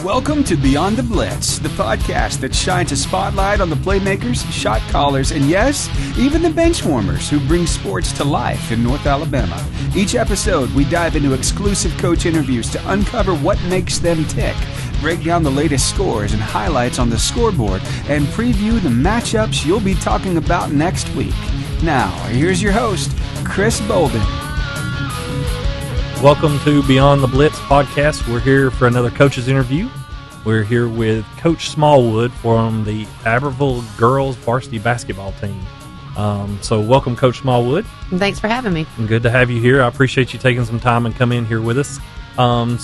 Welcome to Beyond The Blitz, the podcast that shines a spotlight on the playmakers, shot callers, and yes, even the bench warmers who bring sports to life in North Alabama. Each episode, we dive into exclusive coach interviews to uncover what makes them tick, break down the latest scores and highlights on the scoreboard, and preview the matchups you'll be talking about next week. Now, here's your host, Chris Boulding. Welcome to Beyond the Blitz podcast. We're here for another coach's interview. We're here with Coach Smallwood from the Albertville Girls Varsity Basketball team. So welcome, Coach Smallwood. Thanks for having me. Good to have you here. I appreciate you taking some time and coming in here with us.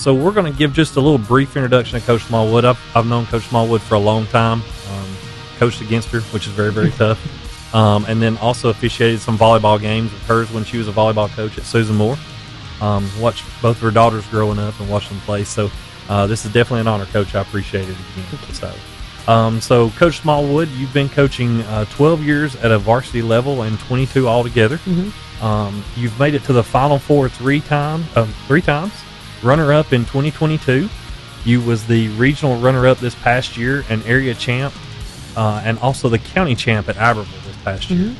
So we're going to give just a little brief introduction to Coach Smallwood. I've known Coach Smallwood for a long time. Coached against her, which is very, very tough. And then also officiated some volleyball games with hers when she was a volleyball coach at Susan Moore. Watched both of her daughters growing up and watched them play. So this is definitely an honor, Coach. I appreciate it again. So Coach Smallwood, you've been coaching 12 years at a varsity level and 22 altogether. Mm-hmm. You've made it to the Final Four three times. Runner-up in 2022. You was the regional runner-up this past year, and area champ, and also the county champ at Albertville this past year.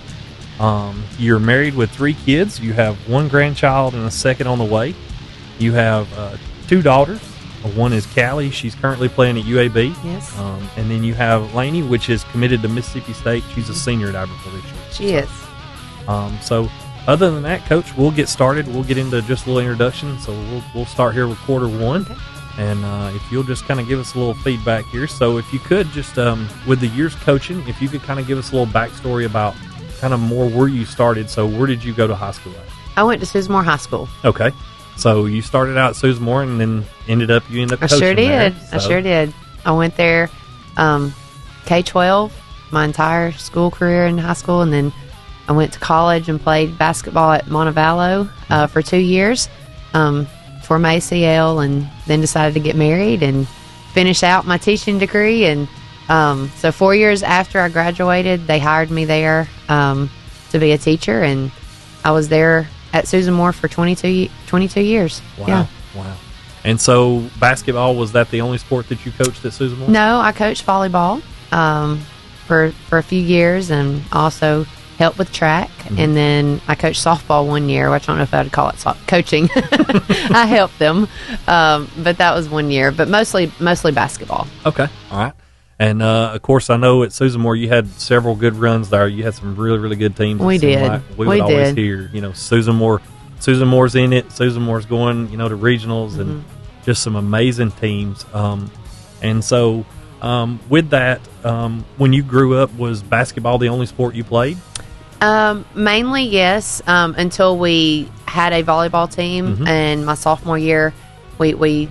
Mm-hmm. You're married with 3 kids. You have 1 grandchild and a second on the way. You have 2 daughters. One is Callie. She's currently playing at UAB. Yes. And then you have Laney, which is committed to Mississippi State. She's a senior at Albertville this year. She is. So other than that, Coach, we'll get started. We'll get into just a little introduction. So we'll start here with quarter 1. Okay. And if you'll just kind of give us a little feedback here. So if you could just, with the years coaching, if you could kind of give us a little backstory about kind of more where you started. So where did you go to high school at? I went to Susan Moore High School. Okay. So you started out at Susan Moore and then you ended up coaching there. I sure did. I went there K-12, my entire school career in high school, and then I went to college and played basketball at Montevallo for 2 years for my ACL, and then decided to get married and finish out my teaching degree. And so 4 years after I graduated, they hired me there to be a teacher, and I was there at Susan Moore for 22 years. Wow. Yeah. Wow. And so basketball, was that the only sport that you coached at Susan Moore? No, I coached volleyball for a few years, and also helped with track. Mm-hmm. And then I coached softball 1 year, which I don't know if I'd call it coaching. I helped them, but that was 1 year. But mostly basketball. Okay. All right. And, of course, I know at Susan Moore you had several good runs there. You had some really, really good teams. We did. Like we would always hear, Susan Moore's in it. Susan Moore's going, to regionals, mm-hmm. and just some amazing teams. And so with that, when you grew up, was basketball the only sport you played? Mainly, yes, until we had a volleyball team. Mm-hmm. And my sophomore year, we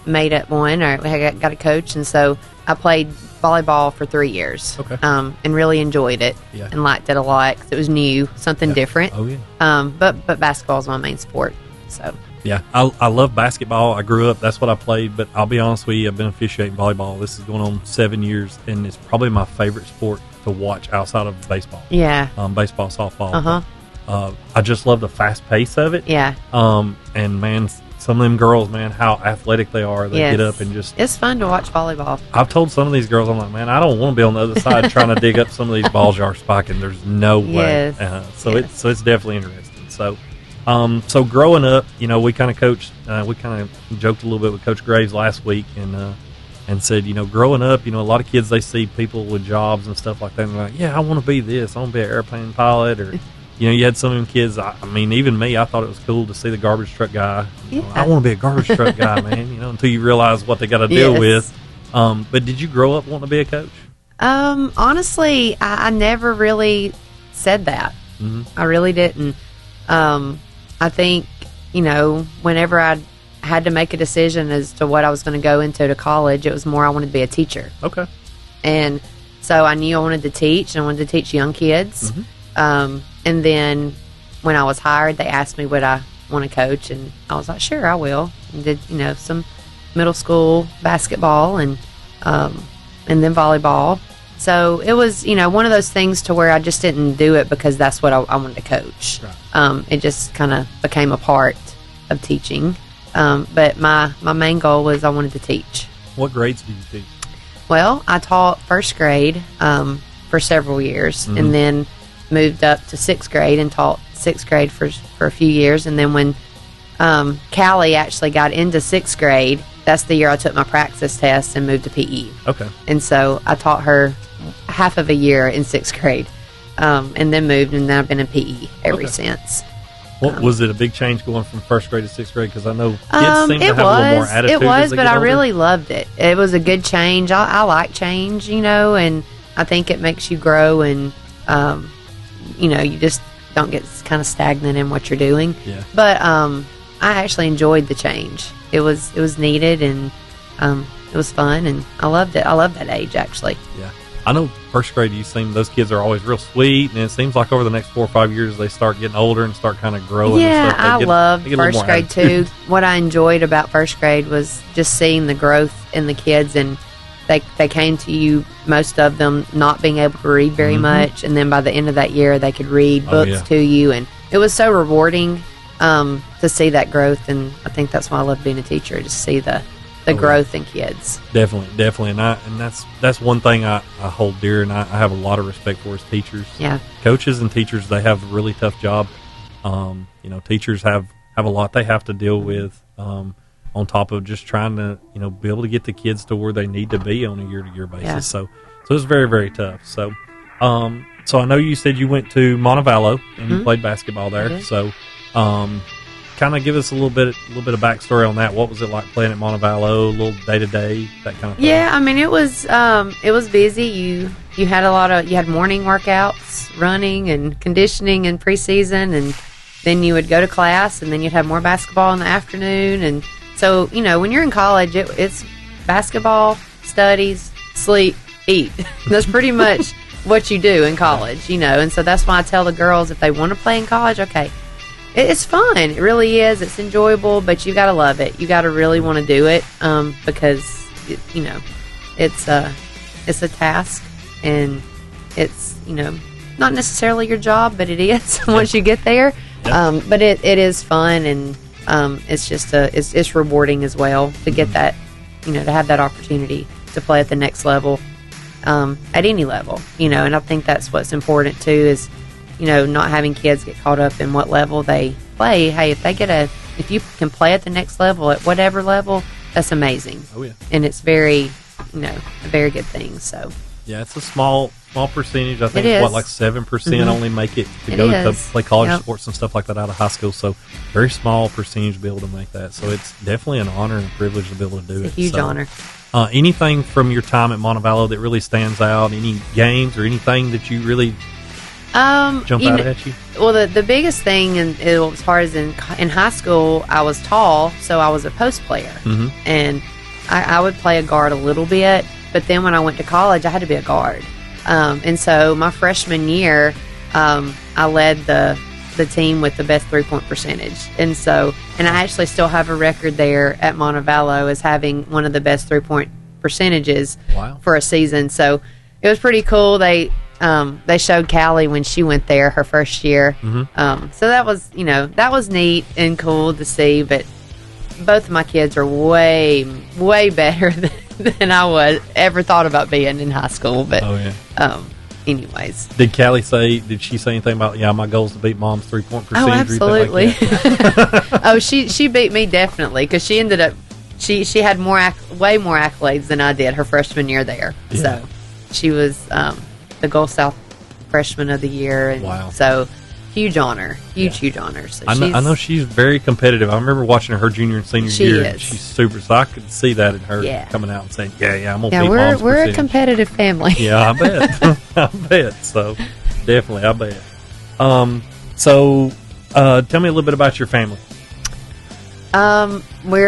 made it one, or we got a coach, and so I played volleyball for 3 years. Okay. And really enjoyed it. Yeah. And liked it a lot because it was new, something different. Oh, yeah. But basketball is my main sport. So. Yeah, I love basketball. I grew up, that's what I played, but I'll be honest with you, I've been officiating volleyball. This is going on 7 years, and it's probably my favorite sport to watch outside of baseball. Yeah. Baseball, softball. Uh-huh. I just love the fast pace of it. Yeah. And, man, some of them girls, man, how athletic they are. They get up and just... It's fun to watch volleyball. I've told some of these girls, I'm like, man, I don't want to be on the other side trying to dig up some of these balls y'all are spiking. There's no way. Yes. It's definitely interesting. So growing up, we kind of coached, we kind of joked a little bit with Coach Graves last week and said, growing up, a lot of kids, they see people with jobs and stuff like that, and they're like, yeah, I want to be this. I want to be an airplane pilot, or... you had some of them kids, I mean, even me, I thought it was cool to see the garbage truck guy. Yeah. I want to be a garbage truck guy, man, until you realize what they got to deal with. But did you grow up wanting to be a coach? Honestly, I never really said that. Mm-hmm. I really didn't. I think, whenever I had to make a decision as to what I was going to go into to college, it was more I wanted to be a teacher. Okay. And so I knew I wanted to teach, and I wanted to teach young kids. Mm-hmm. And then when I was hired, they asked me would I want to coach, and I was like, sure, I will. And did, some middle school basketball and then volleyball. So it was, one of those things to where I just didn't do it because that's what I wanted to coach. Right. It just kind of became a part of teaching. But my main goal was I wanted to teach. What grades do you teach? Well, I taught first grade for several years, and then moved up to sixth grade and taught sixth grade for a few years. And then when Callie actually got into sixth grade, that's the year I took my praxis test and moved to PE. Okay. And so I taught her half of a year in sixth grade, and then moved, and then I've been in PE ever since. What was it a big change going from first grade to sixth grade? Because I know kids seem to have a little more attitude. It was, as they but get I older. really loved it. It was a good change. I like change, and I think it makes you grow, and you just don't get kind of stagnant in what you're doing. Yeah. But I actually enjoyed the change. It was needed, and it was fun, and I loved it. I love that age, actually. Yeah. I know first grade, those kids are always real sweet, and it seems like over the next 4 or 5 years they start getting older and start kind of growing. Yeah, and stuff. I loved first grade too. attitude. What I enjoyed about first grade was just seeing the growth in the kids, and they came to you, most of them not being able to read very much, and then by the end of that year they could read books to you, and it was so rewarding to see that growth. And I think that's why I love being a teacher, to see the growth in kids. Definitely, and that's one thing I hold dear, and I have a lot of respect for as teachers. Yeah, coaches and teachers, they have a really tough job. Teachers have a lot they have to deal with, on top of just trying to be able to get the kids to where they need to be on a year-to-year basis. Yeah. So it's very, very tough. So I know you said you went to Montevallo and you played basketball there. Mm-hmm. So kind of give us a little bit of backstory on that. What was it like playing at Montevallo? A little day-to-day, that kind of thing. Yeah, I mean, it was busy. You had morning workouts, running and conditioning in preseason, and then you would go to class, and then you'd have more basketball in the afternoon. And so, when you're in college, it's basketball, studies, sleep, eat. That's pretty much what you do in college, And so that's why I tell the girls, if they want to play in college, okay, it's fun. It really is. It's enjoyable, but you got to love it. You got to really want to do it, because it's a task, and it's not necessarily your job, but it is once you get there. Yep. But it is fun, and it's just it's rewarding as well to get that, to have that opportunity to play at the next level, at any level, And I think that's what's important too, is not having kids get caught up in what level they play. Hey, if you can play at the next level, at whatever level, that's amazing. Oh yeah, and it's very, a very good thing. So yeah, it's a small percentage. I think it it's is. like 7% only make it to It go is. to play college Yep. sports and stuff like that out of high school. So very small percentage to be able to make that. So it's definitely an honor and a privilege to be able to do it. it's a huge honor. Anything from your time at Montevallo that really stands out? Any games or anything that you really jump out at you? Well, the biggest thing, as far as in high school, I was tall, so I was a post player, and I would play a guard a little bit. But then when I went to college, I had to be a guard, and so my freshman year, I led the team with the best 3-point percentage, and I actually still have a record there at Montevallo as having one of the best 3-point percentages for a season. So it was pretty cool. They showed Callie when she went there her first year. So that was neat and cool to see. But both of my kids are way, way better than I was ever thought about being in high school. But anyways, did she say anything about my goal is to beat Mom's 3-point percentage? Oh, absolutely. Like that? Oh, she beat me definitely, because she ended up she had way more accolades than I did her freshman year there. Yeah. So she was the Gulf South Freshman of the Year, and so huge honor, huge honor. So I know she's very competitive. I remember watching her junior and senior year. And she's super. So I could see that in her coming out and saying, "Yeah, I'm gonna beat Mom's we're percentage." a competitive family. Yeah, I bet. I bet. So definitely, I bet. Tell me a little bit about your family. We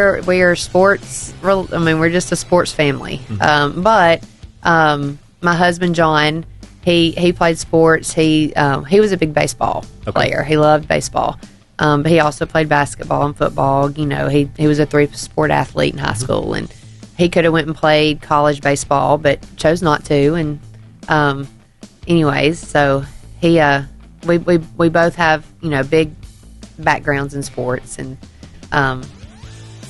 are sports. I mean, we're just a sports family. But my husband John, he played sports. He was a big baseball player. He loved baseball. But he also played basketball and football. He was a 3-sport athlete in high school, and he could have went and played college baseball, but chose not to. And anyways, so we both have big backgrounds in sports, and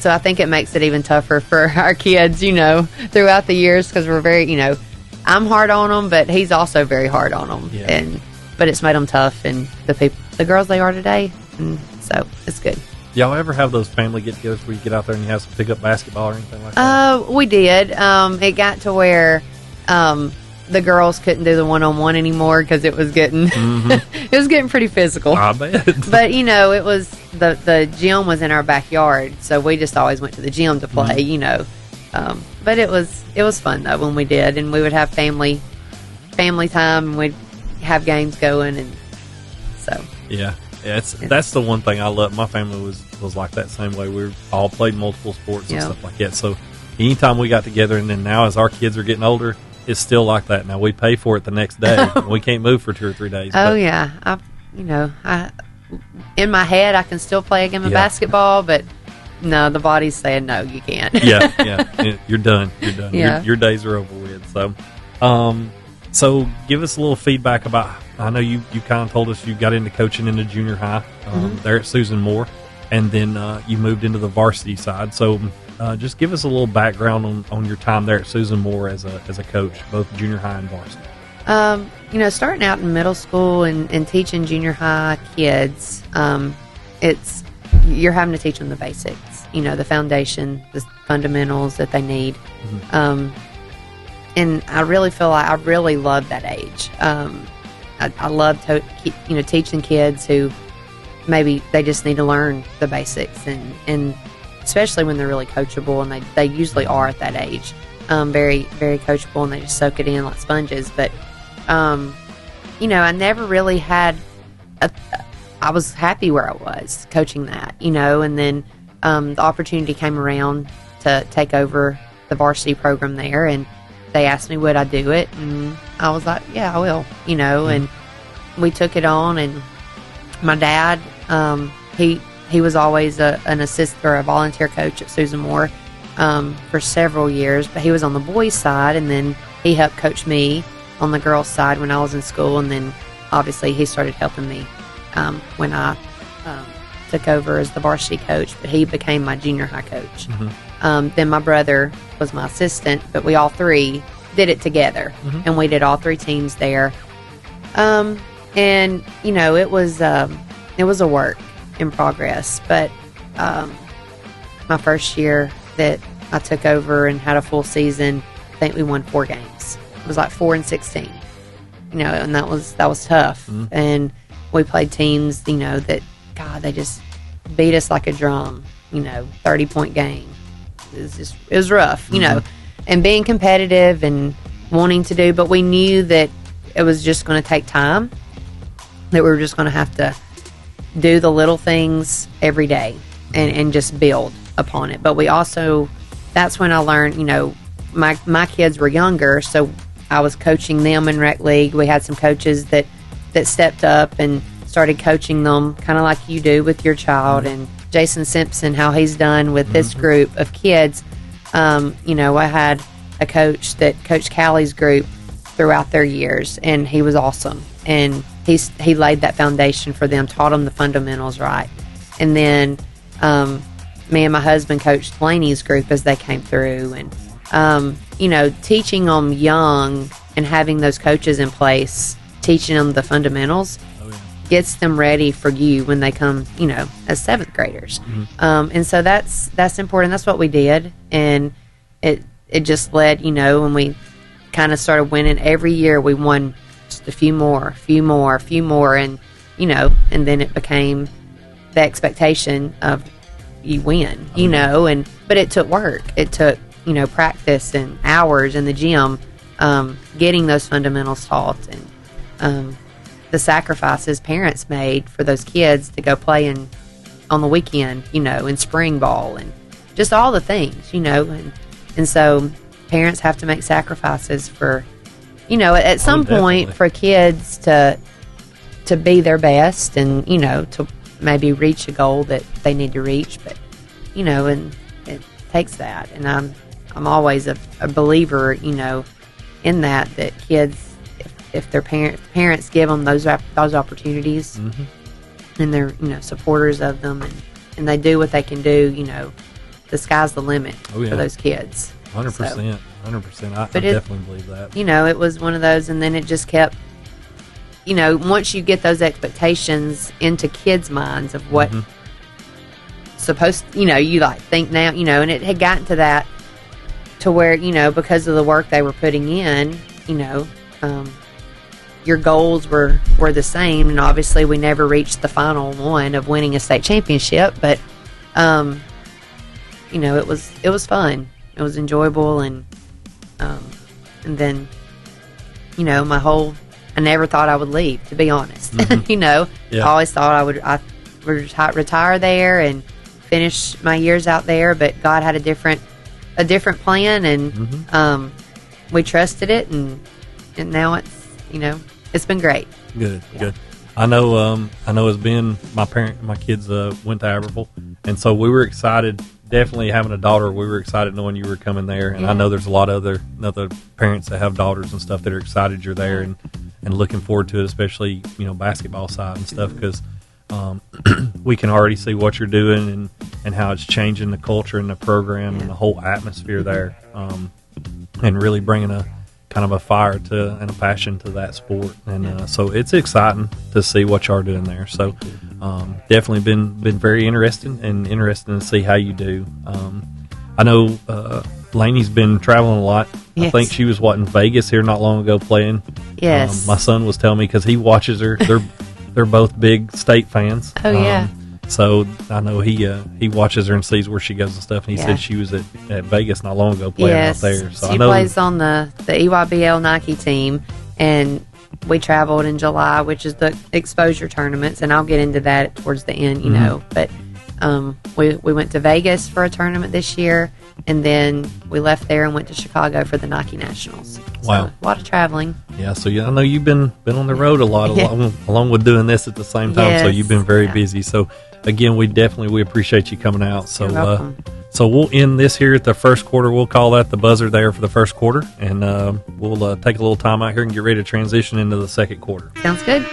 so I think it makes it even tougher for our kids, throughout the years, because we're very, I'm hard on them, but he's also very hard on them. Yeah. But it's made them tough, and the girls they are today, and so it's good. Y'all ever have those family get-togethers where you get out there and you have some pick-up basketball or anything like that? We did. It got to where the girls couldn't do the one-on-one anymore because it was getting it was getting pretty physical. I bet. But it was the gym was in our backyard, so we just always went to the gym to play. But it was fun though when we did, and we would have family time, and we'd have games going, and so yeah. That's the one thing I love. My family was like that same way. We all played multiple sports and stuff like that. So anytime we got together, and then now as our kids are getting older, it's still like that. Now we pay for it the next day. We can't move for 2 or 3 days. Oh yeah, I in my head I can still play a game of basketball, but no, the body's saying no, you can't. yeah, you're done. Yeah. Your days are over with. So give us a little feedback about. I know you kind of told us you got into coaching in the junior high there at Susan Moore, and then you moved into the varsity side. So just give us a little background on your time there at Susan Moore as a coach, both junior high and varsity. Starting out in middle school and teaching junior high kids, you're having to teach them the basics, the foundation, the fundamentals that they need. And I really feel like I really love that age. I love teaching kids who maybe they just need to learn the basics, and especially when they're really coachable, and they usually are at that age, very, very coachable, and they just soak it in like sponges. But I never really had I was happy where I was coaching that, and then the opportunity came around to take over the varsity program there, and they asked me would I do it, and I was like, yeah, I will, and we took it on. And my dad, he was always an assistant or a volunteer coach at Susan Moore for several years, but he was on the boys' side, and then he helped coach me on the girls' side when I was in school, and then obviously he started helping me when I took over as the varsity coach, but he became my junior high coach. Then my brother was my assistant, but we all three did it together, and we did all 3 teams there. And it was a work in progress, but my first year that I took over and had a full season, I think we won 4 games. It was like 4-16, and that was tough. And we played teams, that they just beat us like a drum. 30-point game. It was rough, and being competitive and wanting to do, but we knew that it was just going to take time, that we were just going to have to do the little things every day and just build upon it. But we also, that's when I learned, my kids were younger, so I was coaching them in rec league. We had some coaches that stepped up and started coaching them, kind of like you do with your child, and Jason Simpson, how he's done with this group of kids. I had a coach that coached Callie's group throughout their years, and he was awesome. And he laid that foundation for them, taught them the fundamentals right. And then me and my husband coached Laney's group as they came through. And, teaching them young and having those coaches in place, teaching them the fundamentals, gets them ready for you when they come, as 7th graders. And so that's important. That's what we did. And it just led, when we kind of started winning every year, we won just a few more. And, and then it became the expectation of you win, but it took work. It took, practice and hours in the gym, getting those fundamentals taught, and, the sacrifices parents made for those kids to go play on the weekend, in spring ball, and just all the things, and so parents have to make sacrifices for, at some point for kids to be their best, and, to maybe reach a goal that they need to reach, but, and it takes that. And I'm always a believer, in that kids, if their parents give them those opportunities, and they're supporters of them, and they do what they can do, the sky's the limit Oh, yeah. for those kids. 100%. 100%. I But definitely believe that. It was one of those, and then it just kept, once you get those expectations into kids' minds of what supposed, you like think now, and it had gotten to that to where, because of the work they were putting in, your goals were the same, and obviously we never reached the final one of winning a state championship, but it was fun. It was enjoyable, and then I never thought I would leave, to be honest. Yeah. I always thought I would retire there and finish my years out there, but God had a different plan, and we trusted it, and now it's been great. Good. I know as being my kids went to Albertville, and so we were excited. Definitely having a daughter, we were excited knowing you were coming there, and I know there's a lot of other parents that have daughters and stuff that are excited you're there and looking forward to it, especially basketball side and stuff, because we can already see what you're doing and how it's changing the culture and the program and the whole atmosphere there, and really bringing a kind of a fire to and a passion to that sport, and so it's exciting to see what y'all are doing there. So definitely been very interesting to see how you do. I know Laney's been traveling a lot. Yes. I think she was in Vegas here not long ago playing. Yes. My son was telling me because he watches her. They're both big state fans. Oh yeah. So I know he watches her and sees where she goes and stuff. And he said she was at Vegas not long ago playing out there. So she plays on the EYBL Nike team, and we traveled in July, which is the exposure tournaments, and I'll get into that towards the end, But we went to Vegas for a tournament this year, and then we left there and went to Chicago for the Nike Nationals. Wow. So, a lot of traveling. Yeah, so I know you've been on the road a lot along with doing this at the same time, so you've been very busy. So again, we appreciate you coming out. So You're welcome. So we'll end this here at the first quarter. We'll call that the buzzer there for the first quarter, and we'll take a little time out here and get ready to transition into the second quarter. Sounds good.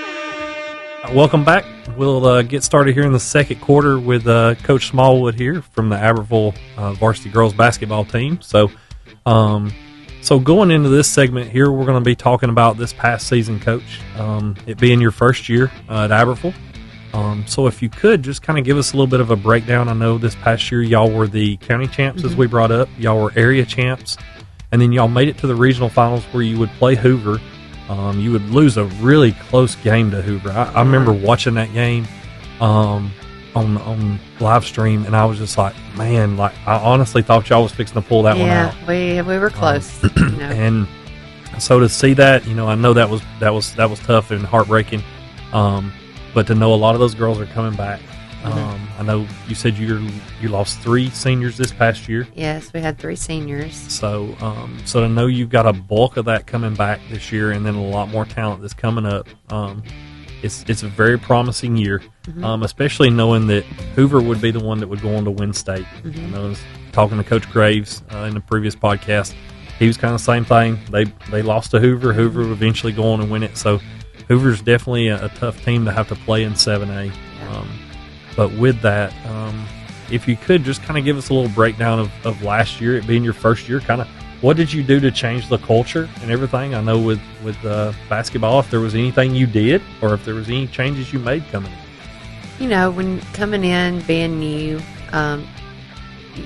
Welcome back. We'll get started here in the second quarter with Coach Smallwood here from the Albertville Varsity Girls Basketball team. So going into this segment here, we're going to be talking about this past season, Coach, it being your first year at Albertville. So if you could just kind of give us a little bit of a breakdown. I know this past year y'all were the county champs, as we brought up. Y'all were area champs, and then y'all made it to the regional finals where you would play Hoover. You would lose a really close game to Hoover. I remember watching that game on live stream, and I was just like, man, I honestly thought y'all was fixing to pull that one out. Yeah, we were close. And so to see that, I know that was tough and heartbreaking. But to know a lot of those girls are coming back. I know you said you lost 3 seniors this past year. Yes, we had 3 seniors. So to know you've got a bulk of that coming back this year, and then a lot more talent that's coming up. It's a very promising year, especially knowing that Hoover would be the one that would go on to win state. I know I was talking to Coach Graves in the previous podcast. He was kind of the same thing. They lost to Hoover. Hoover would eventually go on and win it. So Hoover's definitely a tough team to have to play in 7A. But with that, if you could just kind of give us a little breakdown of last year, it being your first year, kind of what did you do to change the culture and everything? I know with basketball, if there was anything you did or if there was any changes you made coming in. When coming in, being new,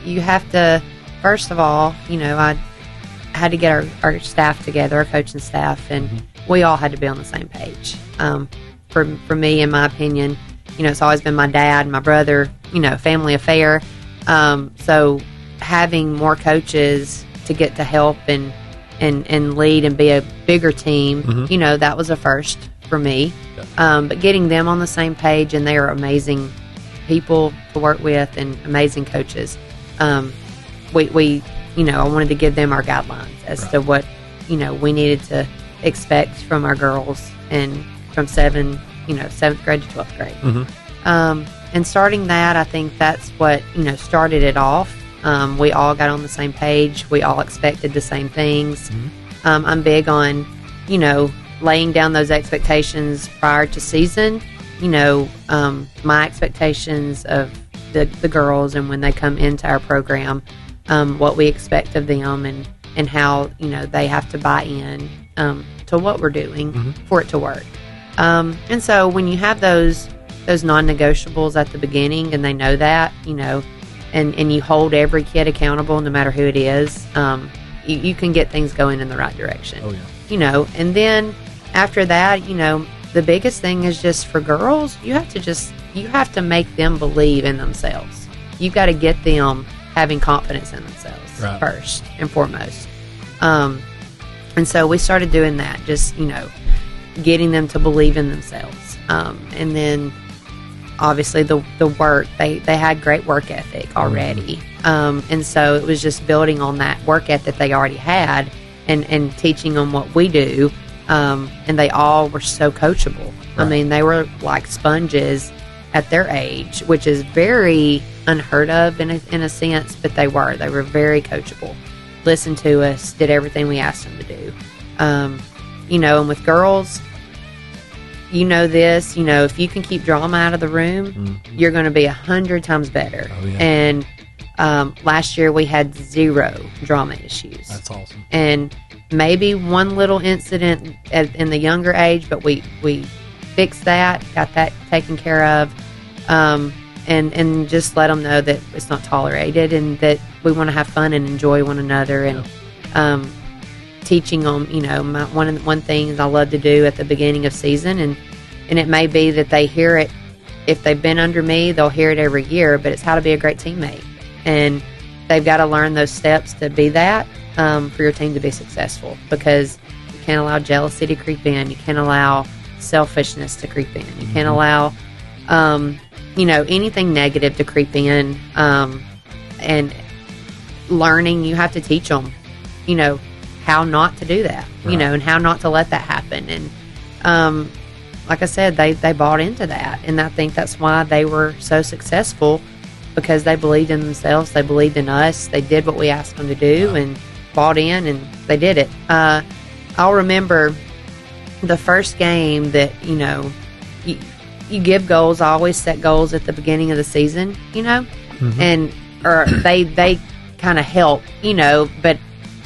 you have to, first of all, I had to get our staff together, our coaching staff, and we all had to be on the same page. For me, in my opinion, it's always been my dad, my brother, family affair. So having more coaches to get to help and lead and be a bigger team, that was a first for me. But getting them on the same page, and they are amazing people to work with and amazing coaches. We I wanted to give them our guidelines as to what, we needed to expect from our girls and from 7th grade to 12th grade. And starting that, I think that's what, started it off. We all got on the same page. We all expected the same things. I'm big on, laying down those expectations prior to season. My expectations of the girls, and when they come into our program, what we expect of them, and how, they have to buy in to what we're doing for it to work. And so when you have those non-negotiables at the beginning, and they know that, and you hold every kid accountable no matter who it is, you can get things going in the right direction. Oh, yeah. And then after that, the biggest thing is just for girls, you have to make them believe in themselves. You've got to get them having confidence in themselves first and foremost. And so we started doing that, just, getting them to believe in themselves. And then obviously the work, they had great work ethic already. And so it was just building on that work ethic they already had, and teaching them what we do. And they all were so coachable. I mean, they were like sponges at their age, which is very unheard of in a sense, but they were very coachable. Listened to us, did everything we asked them to do. And with girls, this, if you can keep drama out of the room, you're going to be 100 times better. Oh, yeah. And last year we had 0 drama issues. That's awesome. And maybe one little incident in the younger age, but we fixed that, got that taken care of, and just let them know that it's not tolerated, and that we want to have fun and enjoy one another. And teaching them, one thing I love to do at the beginning of season, and it may be that they hear it, if they've been under me, they'll hear it every year, but it's how to be a great teammate. And they've got to learn those steps to be that, for your team to be successful, because you can't allow jealousy to creep in. You can't allow selfishness to creep in. You can't allow, anything negative to creep in. And learning, you have to teach them, how not to do that, and how not to let that happen. And like I said, they bought into that, and I think that's why they were so successful, because they believed in themselves, they believed in us, they did what we asked them to do, and bought in, and they did it. I'll remember the first game that, you give goals. I always set goals at the beginning of the season, and or they kind of help, but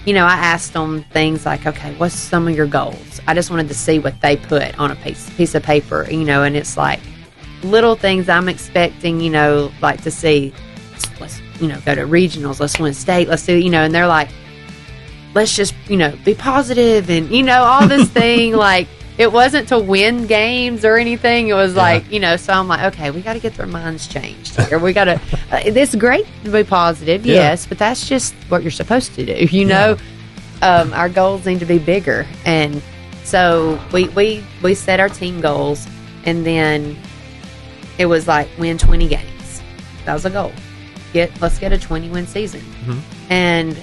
I asked them things like, okay, what's some of your goals? I just wanted to see what they put on a piece of paper, and it's like little things I'm expecting, like to see, let's, go to regionals, let's win state, let's do, and they're like, let's just, be positive, and, all this thing, like, it wasn't to win games or anything. It was like, so I'm like, okay, we got to get their minds changed here. We got to, it's great to be positive, yes, but that's just what you're supposed to do, our goals need to be bigger. And so we set our team goals, and then it was like win 20 games. That was a goal. Let's get a 20-win season. And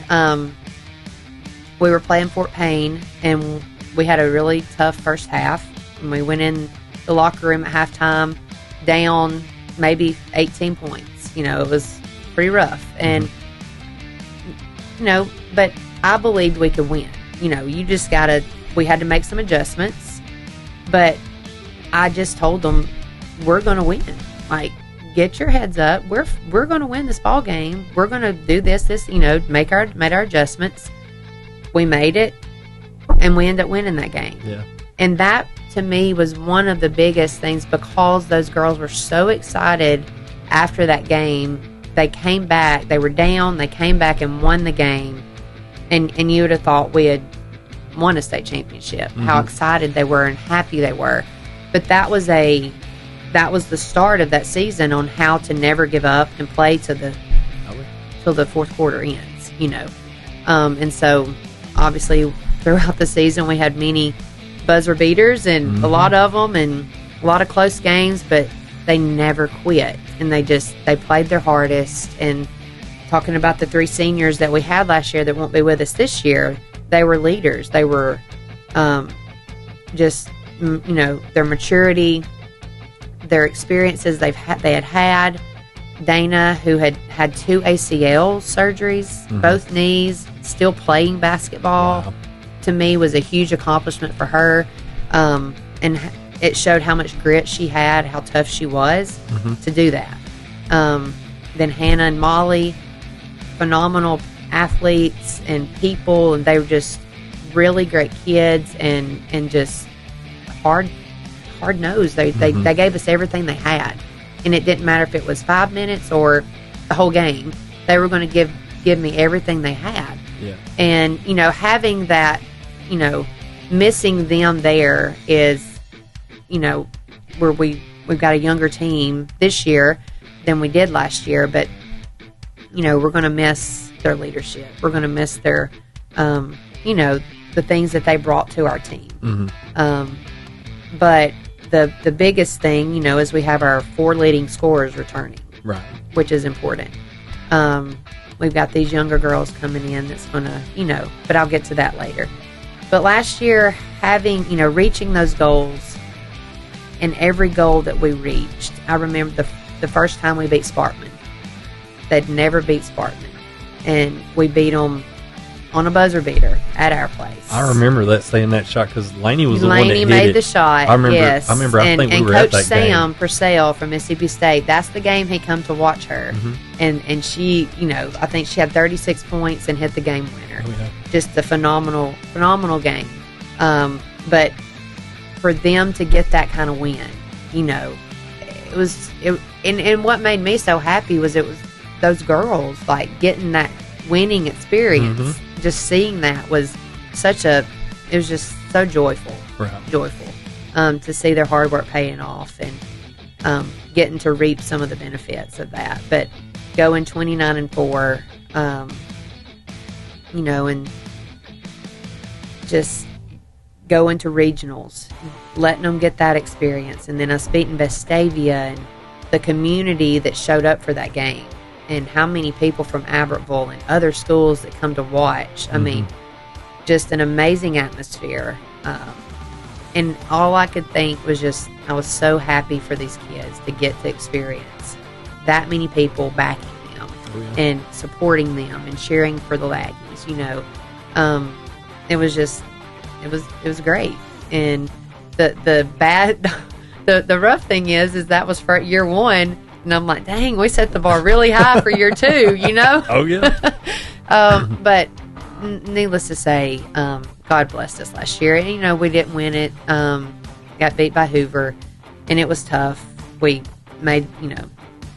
we were playing Fort Payne, and we had a really tough first half, and we went in the locker room at halftime down maybe 18 points. It was pretty rough. And, but I believed we could win. You just we had to make some adjustments, but I just told them, we're going to win. Like, get your heads up. We're going to win this ball game. We're going to do this, made our adjustments. We made it, and we ended up winning that game. Yeah. And that, to me, was one of the biggest things, because those girls were so excited after that game. They came back. They were down. They came back and won the game. And you would have thought we had won a state championship. How excited they were and happy they were. But that was the start of that season on how to never give up and play till the fourth quarter ends. And so obviously throughout the season we had many buzzer beaters, and a lot of them, and a lot of close games, but they never quit, and they played their hardest. And talking about the 3 seniors that we had last year that won't be with us this year, they were leaders. They were their maturity, their experiences they had. Dana, who had 2 ACL surgeries, both knees, still playing basketball. Wow. To me, was a huge accomplishment for her, and it showed how much grit she had, how tough she was to do that. then Hannah and Molly, phenomenal athletes and people, and they were just really great kids and just hard nosed. They gave us everything they had, and it didn't matter if it was 5 minutes or the whole game. They were going to give me everything they had. Yeah. And having that, missing them there is, where we've got a younger team this year than we did last year, but we're going to miss their leadership. We're going to miss their, the things that they brought to our team. But the biggest thing, is we have our 4 leading scorers returning, right, which is important. We've got these younger girls coming in that's going to, but I'll get to that later. But last year, having, reaching those goals, and every goal that we reached, I remember the first time we beat Sparkman. They'd never beat Sparkman, and we beat them on a buzzer beater at our place. I remember saying that shot because Laney was the one that hit it. Laney made the shot. I remember. Yes. I think we were Coach at that game. Sam Purcell from Mississippi State. That's the game he come to watch her, and she, I think she had 36 points and hit the game winner. Oh, yeah. Just a phenomenal game. But for them to get that kind of win, it was. And what made me so happy was those girls getting that winning experience. Just seeing that was it was just so joyful, to see their hard work paying off and getting to reap some of the benefits of that. But going 29-4, and just going to regionals, letting them get that experience, and then us beating Vestavia and the community that showed up for that game. And how many people from Albertville and other schools that come to watch. I mean, just an amazing atmosphere. And all I could think was just, I was so happy for these kids to get to experience that many people backing them and supporting them and cheering for the Aggies. It was just, it was great. And the rough thing is that was for year 1. And I'm like, dang, we set the bar really high for year 2, Oh, yeah. But needless to say, God blessed us last year. And, we didn't win it. Got beat by Hoover, and it was tough. We made,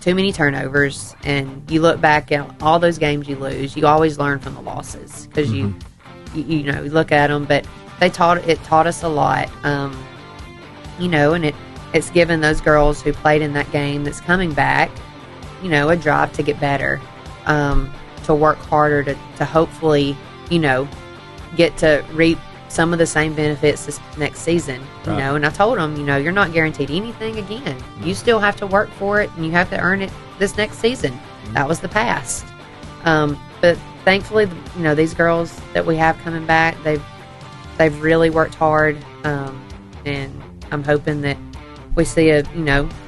too many turnovers. And you look back at all those games you lose, you always learn from the losses because you look at them. But it taught us a lot, and it's given those girls who played in that game that's coming back, a drive to get better, to work harder, to hopefully, get to reap some of the same benefits this next season, right. And I told them, you're not guaranteed anything again. You still have to work for it, and you have to earn it this next season. That was the past. But thankfully, these girls that we have coming back, they've really worked hard, and I'm hoping that we see a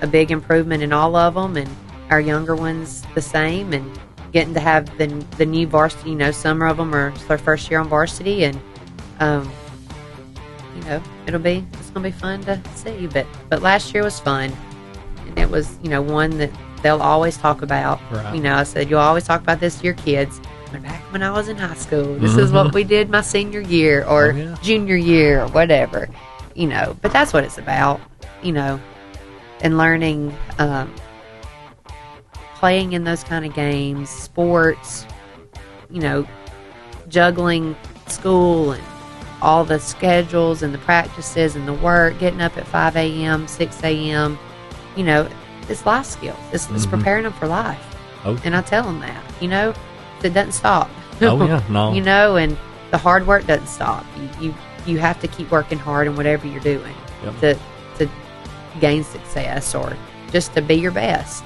big improvement in all of them, and our younger ones the same, and getting to have the new varsity. Some of them are their first year on varsity, and it's gonna be fun to see. But last year was fun, and it was one that they'll always talk about. Right. I said you'll always talk about this to your kids. But back when I was in high school, this is what we did my senior year or junior year or whatever. But that's what it's about. And learning, playing in those kind of games, sports, juggling school and all the schedules and the practices and the work, getting up at 5 a.m., 6 a.m., it's life skills. It's preparing them for life. Okay. And I tell them that, it doesn't stop. Oh, yeah, no. And the hard work doesn't stop. You have to keep working hard in whatever you're doing to gain success or just to be your best,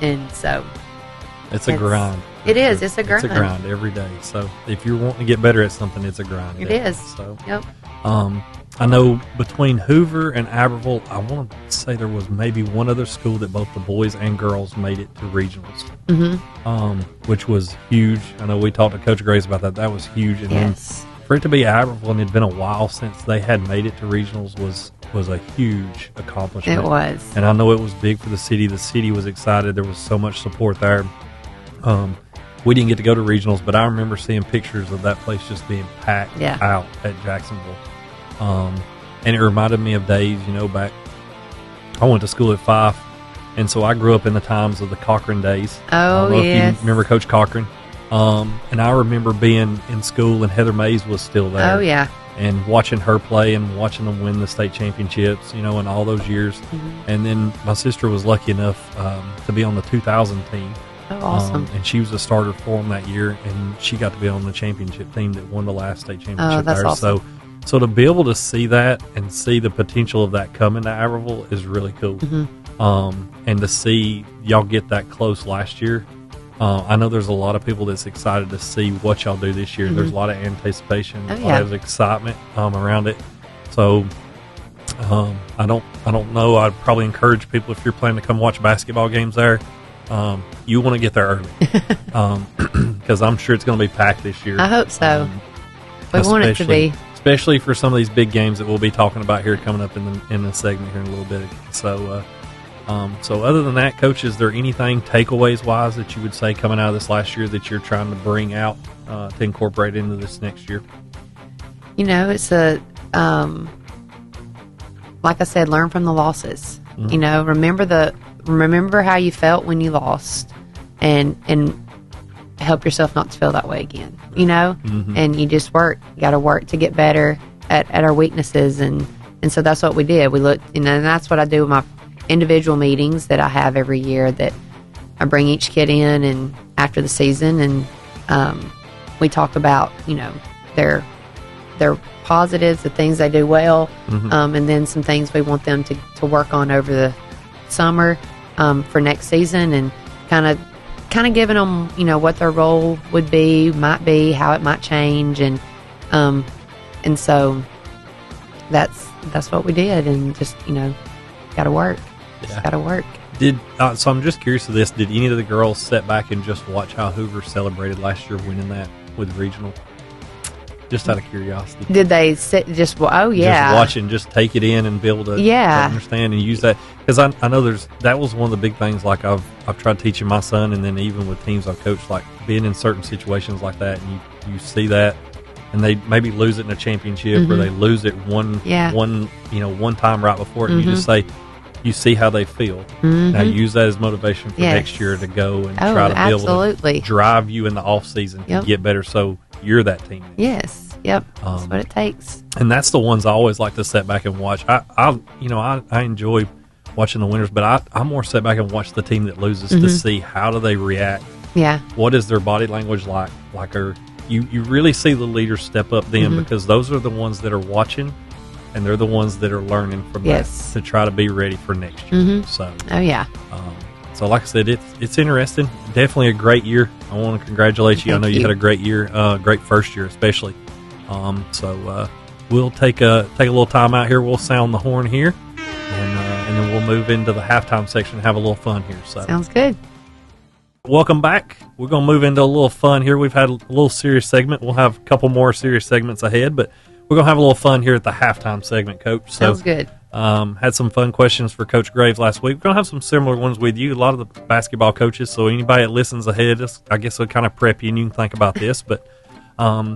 and so it's a grind. It is. It's a grind. It's a grind every day. So if you're wanting to get better at something, it's a grind. It is. So yep. I know between Hoover and Albertville, I want to say there was maybe one other school that both the boys and girls made it to regionals, which was huge. I know we talked to Coach Grace about that. That was huge. And yes. then for it to be Albertville, and it had been a while since they had made it to regionals, was was a huge accomplishment. It was. And I know it was big for the city. The city was excited. There was so much support there. We didn't get to go to regionals, but I remember seeing pictures of that place just being packed out at Jacksonville. And it reminded me of days, back. I went to school at 5, and so I grew up in the times of the Cochran days. Oh, if yes. you remember Coach Cochran. And I remember being in school, and Heather Mays was still there. Oh, yeah. And watching her play and watching them win the state championships, in all those years. And then my sister was lucky enough to be on the 2000 team. Oh, awesome. And she was a starter for them that year, and she got to be on the championship team that won the last state championship. Oh, that's there. awesome. So to be able to see that and see the potential of that coming to Albertville is really cool. And to see y'all get that close last year, I know there's a lot of people that's excited to see what y'all do this year. There's a lot of anticipation, a lot of excitement around it. So I don't know. I'd probably encourage people, if you're planning to come watch basketball games there, you want to get there early because I'm sure it's going to be packed this year. I hope so. We want it to be. Especially for some of these big games that we'll be talking about here coming up in the segment here in a little bit. So other than that, Coach, is there anything takeaways-wise that you would say coming out of this last year that you're trying to bring out to incorporate into this next year? It's a, like I said, learn from the losses. Remember how you felt when you lost, and help yourself not to feel that way again. And you just work. You got to work to get better at our weaknesses, and so that's what we did. We looked, and that's what I do with my individual meetings that I have every year, that I bring each kid in and after the season, and we talk about their positives, the things they do well, and then some things we want them to work on over the summer for next season, and kind of giving them what their role might be, how it might change, and so that's what we did, and just got to work. Just got to work. So I'm just curious of this. Did any of the girls sit back and just watch how Hoover celebrated last year winning that with regional? Just out of curiosity. Did they sit just? Oh yeah. Just watch and just take it in and be able to understand and use that, because I know that was one of the big things. Like I've tried teaching my son, and then even with teams I've coached, like being in certain situations like that, and you see that, and they maybe lose it in a championship, or they lose it one time right before it, and you just say, you see how they feel. Now use that as motivation for next year to go and try to be able to drive you in the off season to get better, so you're that team. Yes. Yep. That's what it takes. And that's the ones I always like to sit back and watch. I enjoy watching the winners, but I more sit back and watch the team that loses to see how do they react. Yeah. What is their body language like? You really see the leaders step up then, because those are the ones that are watching, and they're the ones that are learning from that to try to be ready for next year. So. Oh yeah. So like I said, it's interesting. Definitely a great year. I want to congratulate you. I know you had a great year, great first year especially. So we'll take a little time out here. We'll sound the horn here, and then we'll move into the halftime section and have a little fun here. So sounds good. Welcome back. We're going to move into a little fun here. We've had a little serious segment. We'll have a couple more serious segments ahead, but we're going to have a little fun here at the halftime segment, Coach. So, sounds good. Had some fun questions for Coach Graves last week. We're going to have some similar ones with you. A lot of the basketball coaches, so anybody that listens ahead, I guess it'll kind of prep you and you can think about this, but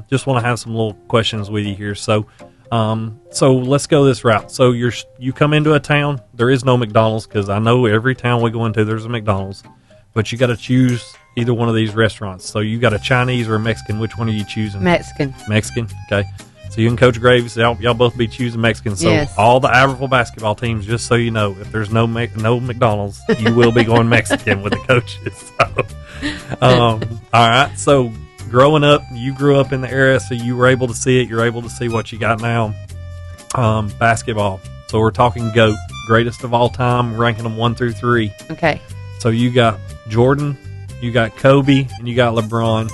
just want to have some little questions with you here. So let's go this route. So you come into a town. There is no McDonald's, because I know every town we go into there's a McDonald's, but you got to choose either one of these restaurants. So you got a Chinese or a Mexican. Which one are you choosing? Mexican. Okay. So you and Coach Graves, y'all both be choosing Mexican. So all the Albertville basketball teams, just so you know, if there's no McDonald's, you will be going Mexican with the coaches. So, all right. So growing up, you grew up in the area, so you were able to see it. You're able to see what you got now. Basketball. So we're talking GOAT, greatest of all time, ranking them 1 through 3. Okay. So you got Jordan, you got Kobe, and you got LeBron.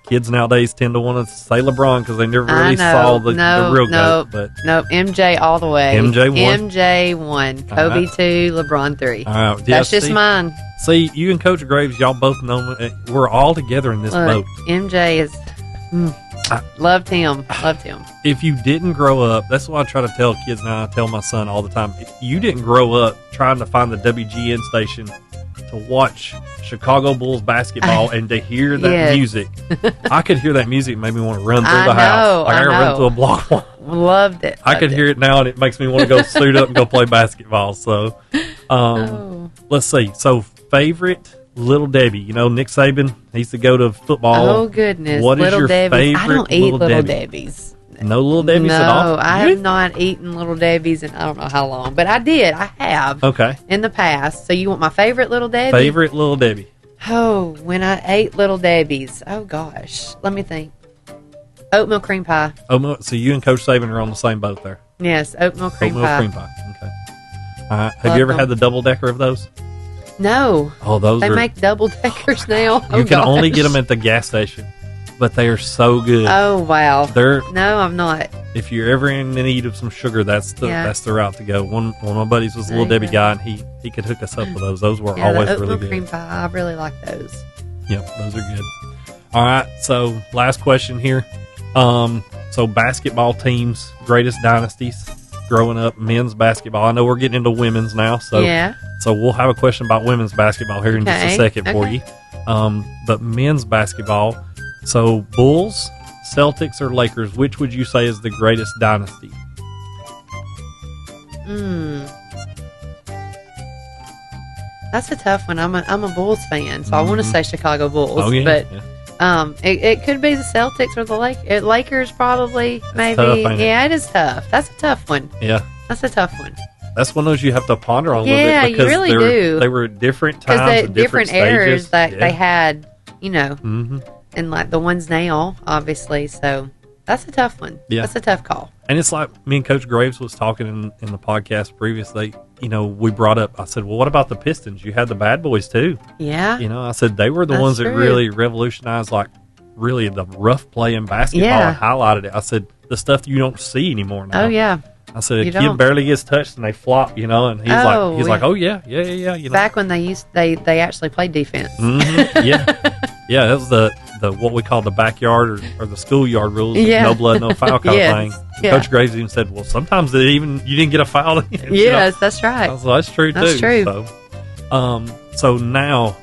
Kids nowadays tend to want to say LeBron because they never really saw the real GOAT. But MJ all the way. MJ 1. Kobe 2, LeBron 3. All right. That's just mine. See, you and Coach Graves, y'all both know we're all together in this boat. MJ is... Loved him. If you didn't grow up, that's what I try to tell kids now. I tell my son all the time. If you didn't grow up trying to find the WGN station to watch Chicago Bulls basketball and to hear that music, I could hear that music and made me want to run through the house. Like I run through a block wall. Loved it. I could hear it now, and it makes me want to go suit up and go play basketball. So, let's see. So, favorite Little Debbie. You know, Nick Saban, he used to go to football. Oh, goodness. What is your favorite I don't eat Little Debbie? Debbie's. No Little Debbie's at all? No, I have not eaten Little Debbie's in I don't know how long. But I did. I have. Okay. In the past. So you want my favorite Little Debbie? Favorite Little Debbie. Oh, when I ate Little Debbie's. Oh, gosh. Let me think. Oatmeal cream pie. Oatmeal. So you and Coach Saban are on the same boat there. Yes, oatmeal cream pie. Oatmeal cream pie. Okay. All right. Have you ever had the double decker of those? No. Oh, they make double deckers now. You can only get them at the gas station, but they are so good. Oh, wow. No, I'm not. If you're ever in need of some sugar, that's the route to go. One of my buddies was a Little Debbie guy, and he could hook us up with those. Those were always really good. Oatmeal cream pie, I really like those. Yep, those are good. All right, so last question here. So basketball teams, greatest dynasties growing up, men's basketball. I know we're getting into women's now, so we'll have a question about women's basketball here in just a second for you. But men's basketball, so Bulls, Celtics, or Lakers, which would you say is the greatest dynasty? That's a tough one. I'm a Bulls fan, so I want to say Chicago Bulls. Oh, yeah, but it could be the Celtics or the Lakers, probably. Maybe. Tough, it is tough. That's a tough one. Yeah. That's a tough one. That's one of those you have to ponder on a little bit. Yeah, because you really do. They were different times and different eras stages. that they had, and like the ones now, obviously. So that's a tough one. Yeah. That's a tough call. And it's like me and Coach Graves was talking in the podcast previously. We brought up, I said, well, what about the Pistons? You had the bad boys too. Yeah. I said they were the ones that really revolutionized, like, really the rough play in basketball and highlighted it. I said, the stuff you don't see anymore now. Oh, yeah. I said, a kid barely gets touched and they flop, and he's like, oh, yeah. Back when they actually played defense. Yeah, that was the what we call the backyard or the schoolyard rules, no blood, no foul kind of thing. Yeah. Coach Graves even said, well, sometimes you didn't get a foul. Yes, that's right. I was like, that's true too. That's true. So now,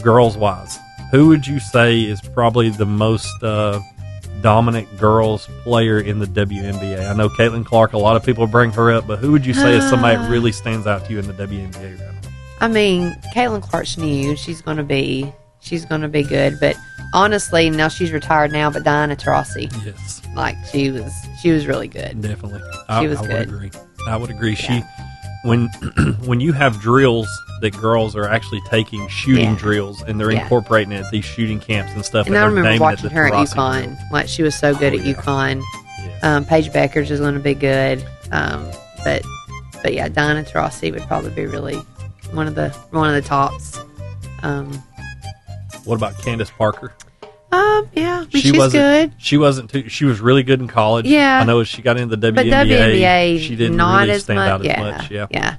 girls wise, who would you say is probably the most dominant girls player in the WNBA? I know Caitlin Clark, a lot of people bring her up, but who would you say is somebody that really stands out to you in the WNBA right now? I mean, Caitlin Clark's new. She's going to be good, but honestly, now she's retired now, but Diana Taurasi. Yes. Like she was really good. Definitely. She was good. I would agree. Yeah. When you have drills that girls are actually taking shooting drills and they're incorporating it at these shooting camps and stuff. And I remember watching her at UConn. Drill. Like she was so good at UConn. Yes. Paige Beckers is going to be good. But yeah, Diana Taurasi would probably be really one of the tops. What about Candace Parker? Yeah, she's good. She was really good in college. Yeah, I know she got into the WNBA. But WNBA, she didn't not really as stand out much. as much. Yeah.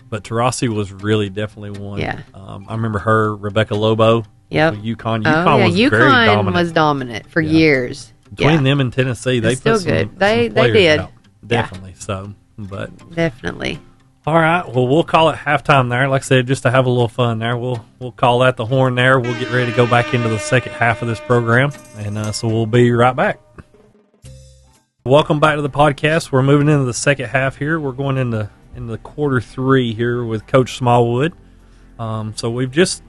But Taurasi was really definitely one. Yeah. I remember her, Rebecca Lobo. Yep. UConn. UConn was very dominant. Was dominant for years. Between them and Tennessee, they still put good. Some they did out. Definitely. So, but definitely. All right. Well, we'll call it halftime there. Like I said, just to have a little fun there. We'll call that the horn there. We'll get ready to go back into the second half of this program. And so we'll be right back. Welcome back to the podcast. We're moving into the second half here. We're going into quarter 3 here with Coach Smallwood. So we've just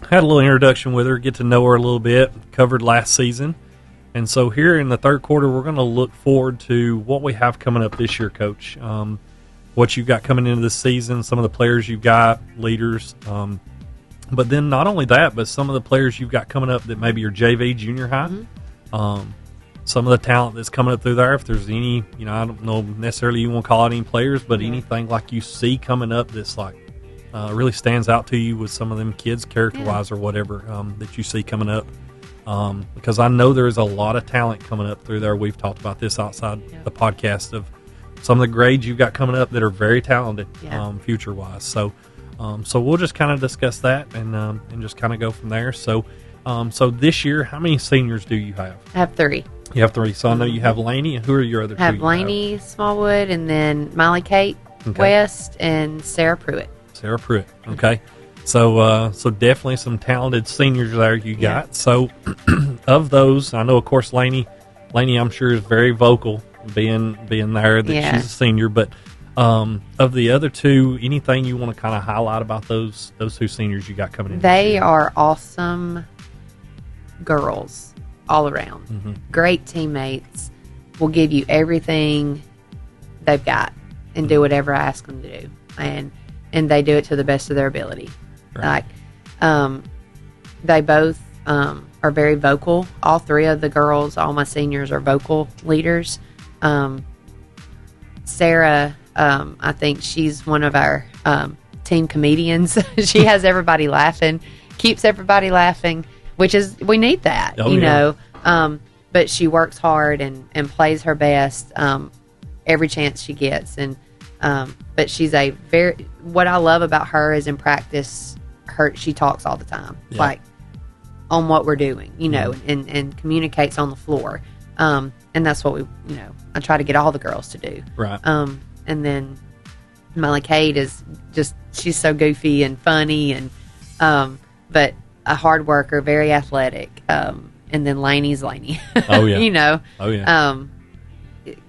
had a little introduction with her, get to know her a little bit, covered last season. And so here in the third quarter, we're going to look forward to what we have coming up this year, Coach. What you've got coming into this season, some of the players you've got, leaders. But then not only that, but some of the players you've got coming up that maybe are JV, junior high. Mm-hmm. Some of the talent that's coming up through there. If there's any, I don't know necessarily you want to call out any players, but anything like you see coming up that's like really stands out to you with some of them kids character-wise or whatever that you see coming up. Because I know there's a lot of talent coming up through there. We've talked about this outside the podcast of some of the grades you've got coming up that are very talented future-wise. So we'll just kind of discuss that and just kind of go from there. So So this year, how many seniors do you have? I have 3. You have 3. So I know you have Laney, and who are your other 2? I have Laney Smallwood, and then Miley Kate West, and Sarah Pruitt. Sarah Pruitt. Okay. So definitely some talented seniors there you got. Yeah. So of those, I know, of course, Laney, I'm sure, is very vocal being there that she's a senior. But of the other 2, anything you want to kind of highlight about those 2 seniors you got coming in? They are awesome girls all around. Mm-hmm. Great teammates. Will give you everything they've got and do whatever I ask them to do. And they do it to the best of their ability. Right. Like, they both are very vocal. All 3 of the girls, all my seniors, are vocal leaders. Sarah, I think she's one of our team comedians. She has everybody laughing, keeps everybody laughing, which is, we need that, you know. But she works hard and plays her best every chance she gets. And but she's what I love about her is in practice, she talks all the time, like on what we're doing, you know, and communicates on the floor. And that's what I try to get all the girls to do. Right. And then Miley Kate is she's so goofy and funny and, but a hard worker, very athletic. And then Laney's Laney. Oh yeah. You know. Oh yeah.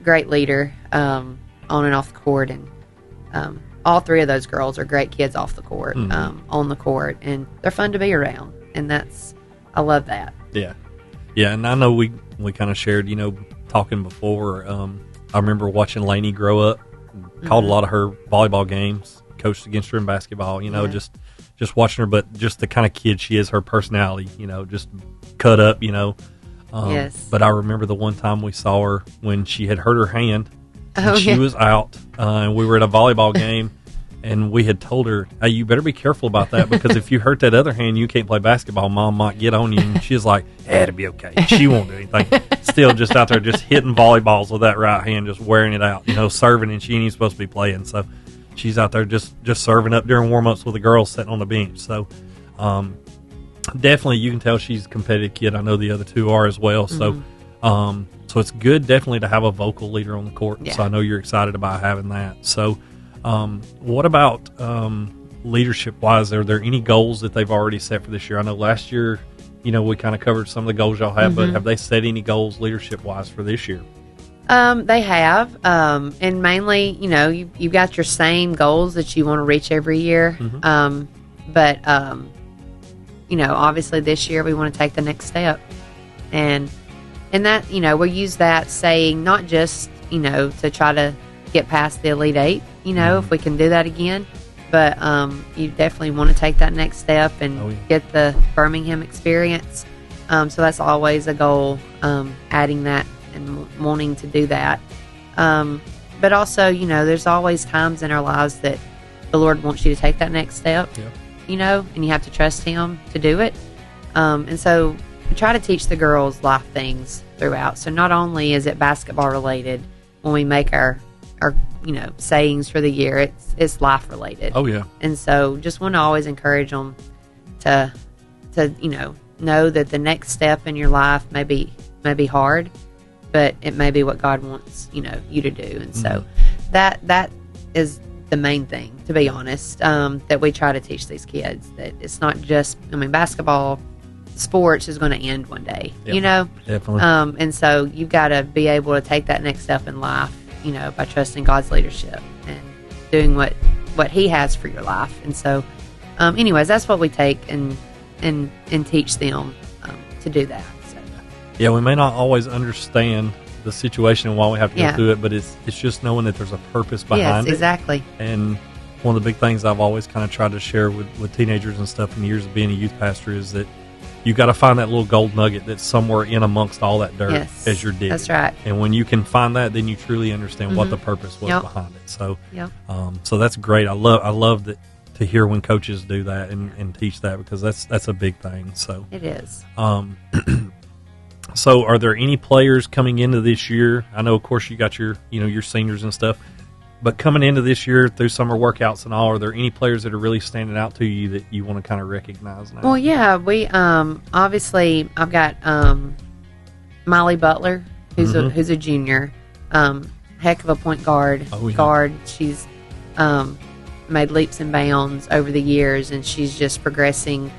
Great leader, on and off the court. And, all 3 of those girls are great kids off the court, on the court, and they're fun to be around. And I love that. Yeah. Yeah. And I know we kind of shared, talking before, I remember watching Laney grow up, called a lot of her volleyball games, coached against her in basketball, just watching her, but just the kind of kid she is, her personality, just cut up, yes. But I remember the one time we saw her when she had hurt her hand. She was out, and we were at a volleyball game, and we had told her, hey, you better be careful about that, because if you hurt that other hand, you can't play basketball. Mom might get on you. And she was like, it'll be okay. She won't do anything. Still just out there just hitting volleyballs with that right hand, just wearing it out, serving, and she ain't even supposed to be playing. So she's out there just serving up during warm-ups with the girls sitting on the bench. So definitely you can tell she's a competitive kid. I know the other 2 are as well. So so it's good definitely to have a vocal leader on the court. Yeah. So I know you're excited about having that. So what about leadership-wise? Are there any goals that they've already set for this year? I know last year, we kind of covered some of the goals y'all have, but have they set any goals leadership-wise for this year? They have, and mainly, you've got your same goals that you want to reach every year. But obviously this year we want to take the next step, and that, we'll use that saying not just, to try to get past the Elite 8, if we can do that again, but you definitely want to take that next step and get the Birmingham experience. So that's always a goal, adding that and wanting to do that. But also, there's always times in our lives that the Lord wants you to take that next step, and you have to trust Him to do it. And so we try to teach the girls life things throughout. So not only is it basketball related when we make our sayings for the year, it's life related. Oh yeah. And so just want to always encourage them to know that the next step in your life may be hard, but it may be what God wants you to do. And so that is the main thing, to be honest, that we try to teach these kids, that it's not just basketball, sports is going to end one day. Definitely. And so you've got to be able to take that next step in life, by trusting God's leadership and doing what He has for your life. And so anyways, that's what we take and teach them to do that. So yeah, we may not always understand the situation and why we have to go through it, but it's just knowing that there's a purpose behind it. Exactly. And one of the big things I've always kind of tried to share with teenagers and stuff in the years of being a youth pastor is that you got to find that little gold nugget that's somewhere in amongst all that dirt as you're digging. That's right. And when you can find that, then you truly understand what the purpose was behind it. So, so that's great. I love that, to hear when coaches do that and teach that, because that's a big thing. So it is. So are there any players coming into this year? I know, of course, you got your seniors and stuff. But coming into this year through summer workouts and all, are there any players that are really standing out to you that you want to kind of recognize now? Well, yeah, we obviously I've got Miley Butler, who's a junior, heck of a point guard. Oh, yeah. Guard. She's made leaps and bounds over the years, and she's just progressing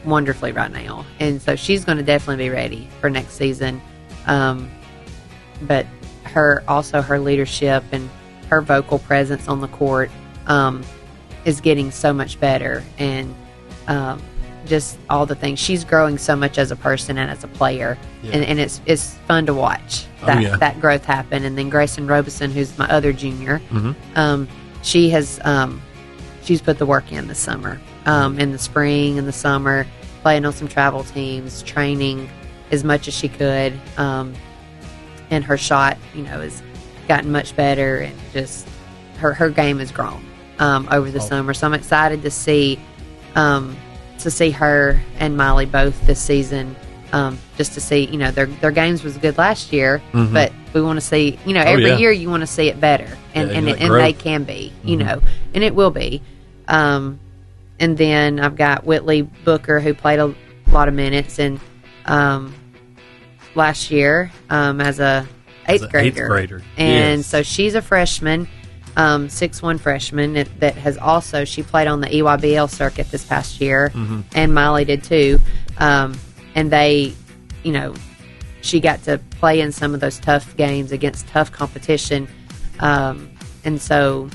wonderfully right now. And so she's going to definitely be ready for next season. But her leadership and her vocal presence on the court is getting so much better, and just all the things. She's growing so much as a person and as a player, and it's fun to watch that growth happen. And then Grayson Robeson, who's my other junior, she has she's put the work in this summer, in the spring and the summer, playing on some travel teams, training as much as she could, and her shot, has gotten much better, and just her game has grown over the summer. So I'm excited to see her and Miley both this season, just to see, their games was good last year, but we want to see, every year you want to see it better, and they can be, and it will be. And then I've got Whitley Booker, who played a lot of minutes, and last year as a eighth grader. And so she's a freshman, 6'1" freshman that has also, she played on the EYBL circuit this past year, and Miley did too. And they, she got to play in some of those tough games against tough competition. And so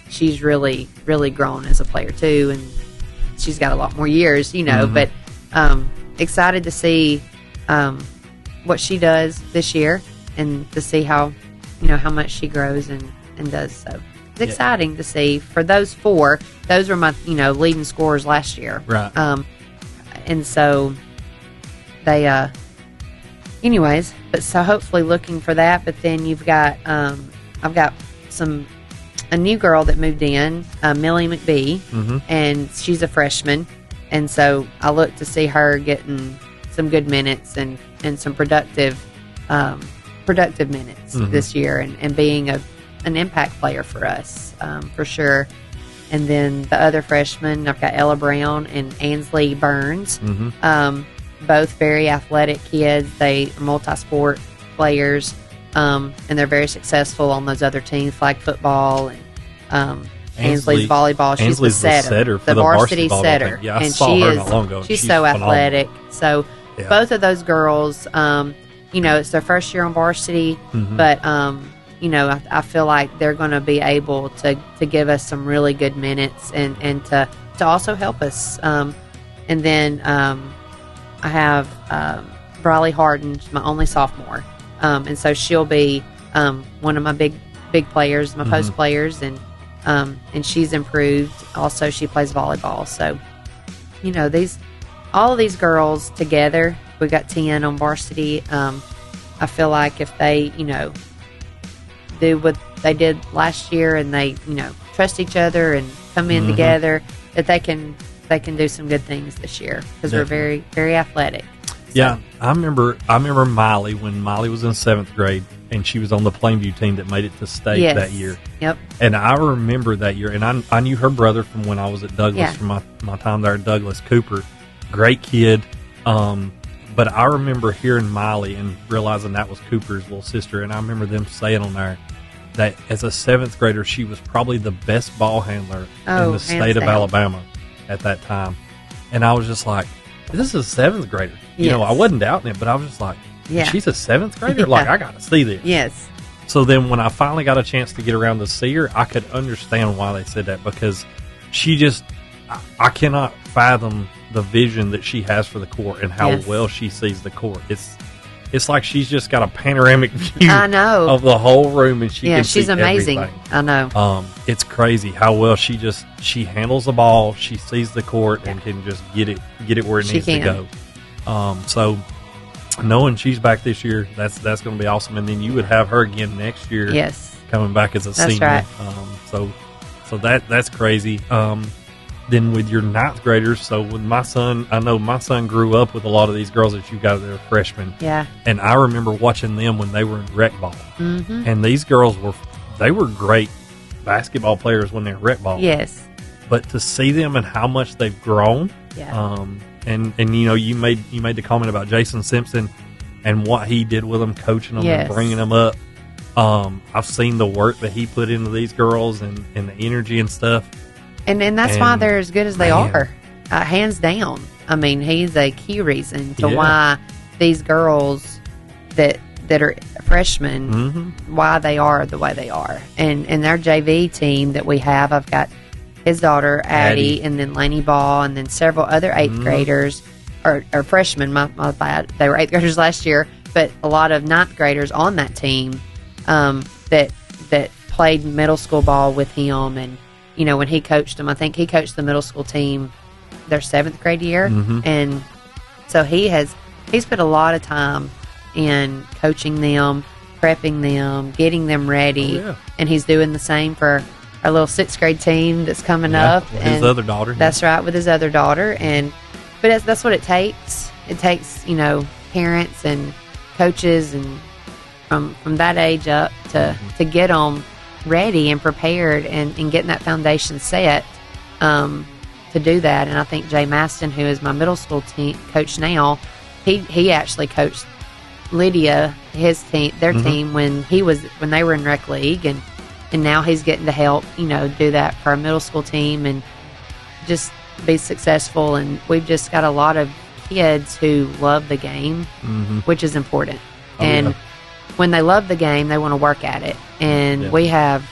she's really, really grown as a player too. And she's got a lot more years, but excited to see what she does this year, and to see how much she grows and does. So it's exciting to see. For those four, those were my leading scorers last year, right? And so they anyways, but so hopefully looking for that. But then you've got I've got a new girl that moved in, Millie McBee, and she's a freshman, and so I look to see her getting some good minutes and some productive minutes this year, and being an impact player for us, for sure. And then the other freshmen, I've got Ella Brown and Ansley Burns, both very athletic kids. They are multi-sport players, and they're very successful on those other teams, flag football, and Ansley's volleyball. She's Ansley's the setter, for the varsity setter. Yeah, I and saw her not long ago. She's so phenomenal. athletic. So both of those girls, it's their first year on varsity, but I feel like they're going to be able to give us some really good minutes, and to also help us. And then I have Briley Harden, my only sophomore, and so she'll be one of my big players, my post players, and she's improved. Also, she plays volleyball. So all of these girls together, we got 10 on varsity. I feel like if they do what they did last year, and they trust each other and come in together, that they can do some good things this year, because we're very, very athletic. Yeah, I remember Miley when Miley was in 7th grade, and she was on the Plainview team that made it to state that year. Yep. And I remember that year, and I knew her brother from when I was at Douglas, from my time there at Douglas. Cooper, great kid. But I remember hearing Miley and realizing that was Cooper's little sister, and I remember them saying on there that as a 7th grader, she was probably the best ball handler in the state of Alabama at that time. And I was just like, this is a 7th grader. I wasn't doubting it, but I was just like, she's a 7th grader? Like, I got to see this. Yes. So then when I finally got a chance to get around to see her, I could understand why they said that, because she just, I cannot fathom the vision that she has for the court and how well she sees the court. It's like she's just got a panoramic view of the whole room, and she can see she's amazing. Everything. I know. It's crazy how well she handles the ball, she sees the court, and can just get it where it needs to go. So knowing she's back this year, that's going to be awesome. And then you would have her again next year. Yes. Coming back as a senior. Right. So that's crazy. than with your ninth graders. So with my son, I know my son grew up with a lot of these girls that you got that are freshmen. Yeah. And I remember watching them when they were in rec ball. Mm-hmm. And these girls they were great basketball players when they were rec ball. Yes. But to see them and how much they've grown, and you know, you made the comment about Jason Simpson and what he did with them, coaching them and bringing them up. I've seen the work that he put into these girls and the energy and stuff. And that's why they're as good as they are, hands down. I mean, he's a key reason to why these girls that are freshmen, why they are the way they are. And their JV team that we have, I've got his daughter, Addie, and then Laney Ball, and then several other 8th graders, or freshmen, my bad. They were 8th graders last year, but a lot of 9th graders on that team that played middle school ball with him. And, you know, when he coached them, I think he coached the middle school team their 7th grade year. And so he's put a lot of time in coaching them, prepping them, getting them ready. And he's doing the same for our little 6th grade team that's coming up. With his other daughter. That's right, with his other daughter. But that's what it takes. It takes, you know, parents and coaches and from that age up to get them ready and prepared and getting that foundation set to do that. And I think Jay Maston, who is my middle school coach now, he actually coached Lydia, his team, their team when they were in rec league, and now he's getting to help, you know, do that for our middle school team and just be successful. And we've just got a lot of kids who love the game, which is important. When they love the game, they want to work at it. And we have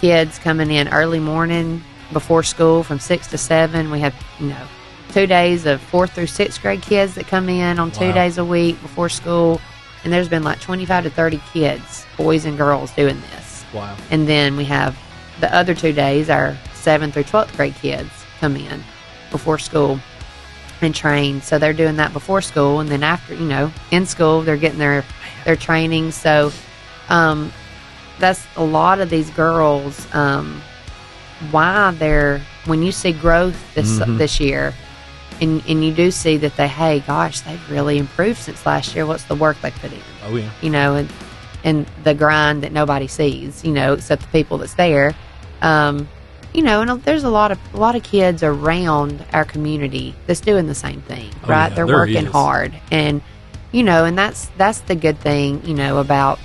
kids coming in early morning before school from 6 to 7. We have, you know, 2 days of 4th through 6th grade kids that come in on 2 days a week before school. And there's been like 25 to 30 kids, boys and girls, doing this. Wow. And then we have the other 2 days, our 7th through 12th grade kids come in before school and train. So they're doing that before school. And then after, you know, in school, they're getting their training. So that's a lot of these girls, why when you see growth this year, and you do see that they've really improved since last year. What's the work they put in? Oh yeah. You know, and the grind that nobody sees, you know, except the people that's there. You know, and there's a lot of kids around our community that's doing the same thing, right? They're working hard, and you know, and that's the good thing, you know, about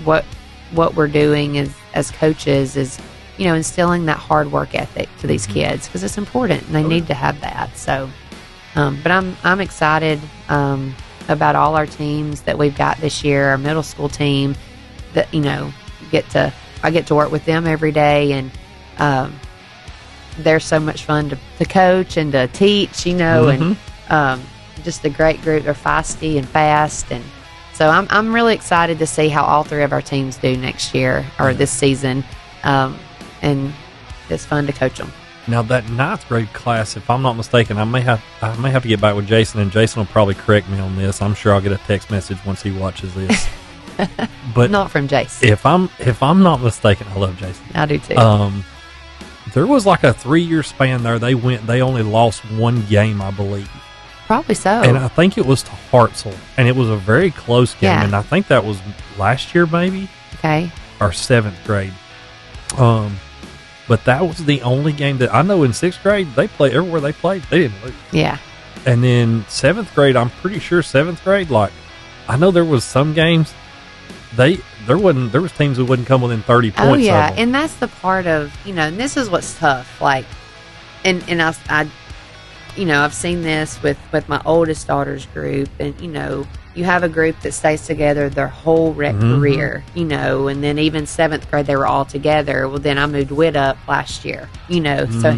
what we're doing as coaches is, you know, instilling that hard work ethic to these kids, because it's important and they need to have that. So, but I'm excited about all our teams that we've got this year. Our middle school team, that, you know, I get to work with them every day, and they're so much fun to coach and to teach, you know, and just a great group. They're feisty and fast, and so I'm really excited to see how all 3 of our teams do next year or this season. And it's fun to coach them. Now that 9th grade class, if I'm not mistaken, I may have to get back with Jason, and Jason will probably correct me on this. I'm sure I'll get a text message once he watches this. But not from Jason. If I'm not mistaken, I love Jason. I do too. There was like a 3-year span there. They only lost 1 game, I believe. Probably so. And I think it was to Hartselle, and it was a very close game. And I think that was last year, maybe. Okay. Or 7th grade. But that was the only game that I know in 6th grade, they played everywhere they played. They didn't lose. Yeah. And then 7th grade, I'm pretty sure 7th grade, like, I know there was some games, there was teams that wouldn't come within 30 points. Oh, yeah. Of them. And that's the part of, you know, and this is what's tough. Like, and I you know, I've seen this with my oldest daughter's group, and, you know, you have a group that stays together their whole rec career, you know, and then even 7th grade, they were all together. Well, then I moved Whit up last year, you know, so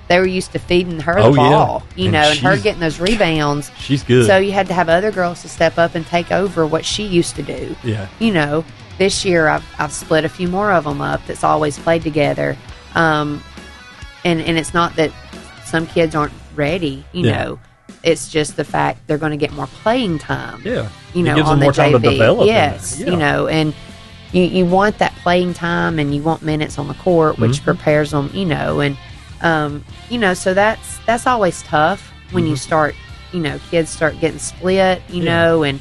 they were used to feeding her the ball, you know, and her getting those rebounds. She's good. So you had to have other girls to step up and take over what she used to do. Yeah. You know, this year I've split a few more of them up that's always played together. And it's not that some kids aren't ready, you know. It's just the fact they're going to get more playing time. Yeah. You know, gives on them the more time JV. to develop. Yes. You know, and you want that playing time, and you want minutes on the court, which prepares them, you know, and So that's always tough when you start, kids start getting split, and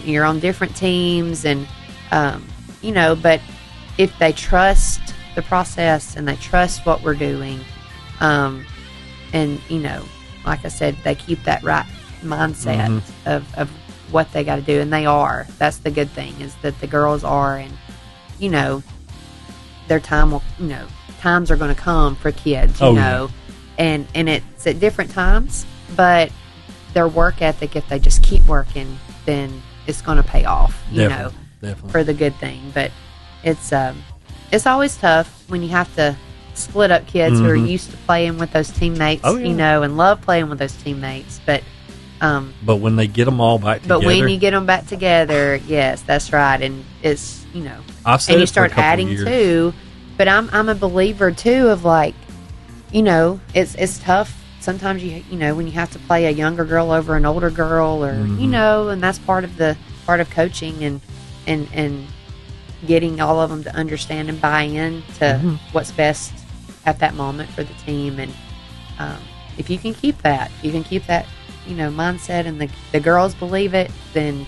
you're on different teams and, but if they trust the process and they trust what we're doing, and, like I said, they keep that right mindset of what they got to do, and they are. That's the good thing, is that the girls are, and, their time will, times are going to come for kids, you know, and it's at different times, but their work ethic, if they just keep working, then it's going to pay off, Definitely. for the good thing. But it's always tough when you have to split up kids who are used to playing with those teammates, and love playing with those teammates. But when they get them all back together. But when you get them back together, yes, that's right. And it's, I've said and you it for a start couple adding years. too. But I'm a believer too of, like, it's tough sometimes, when you have to play a younger girl over an older girl, or and that's part of coaching and getting all of them to understand and buy in to what's best at that moment for the team. And if you can keep that, mindset, and the girls believe it, then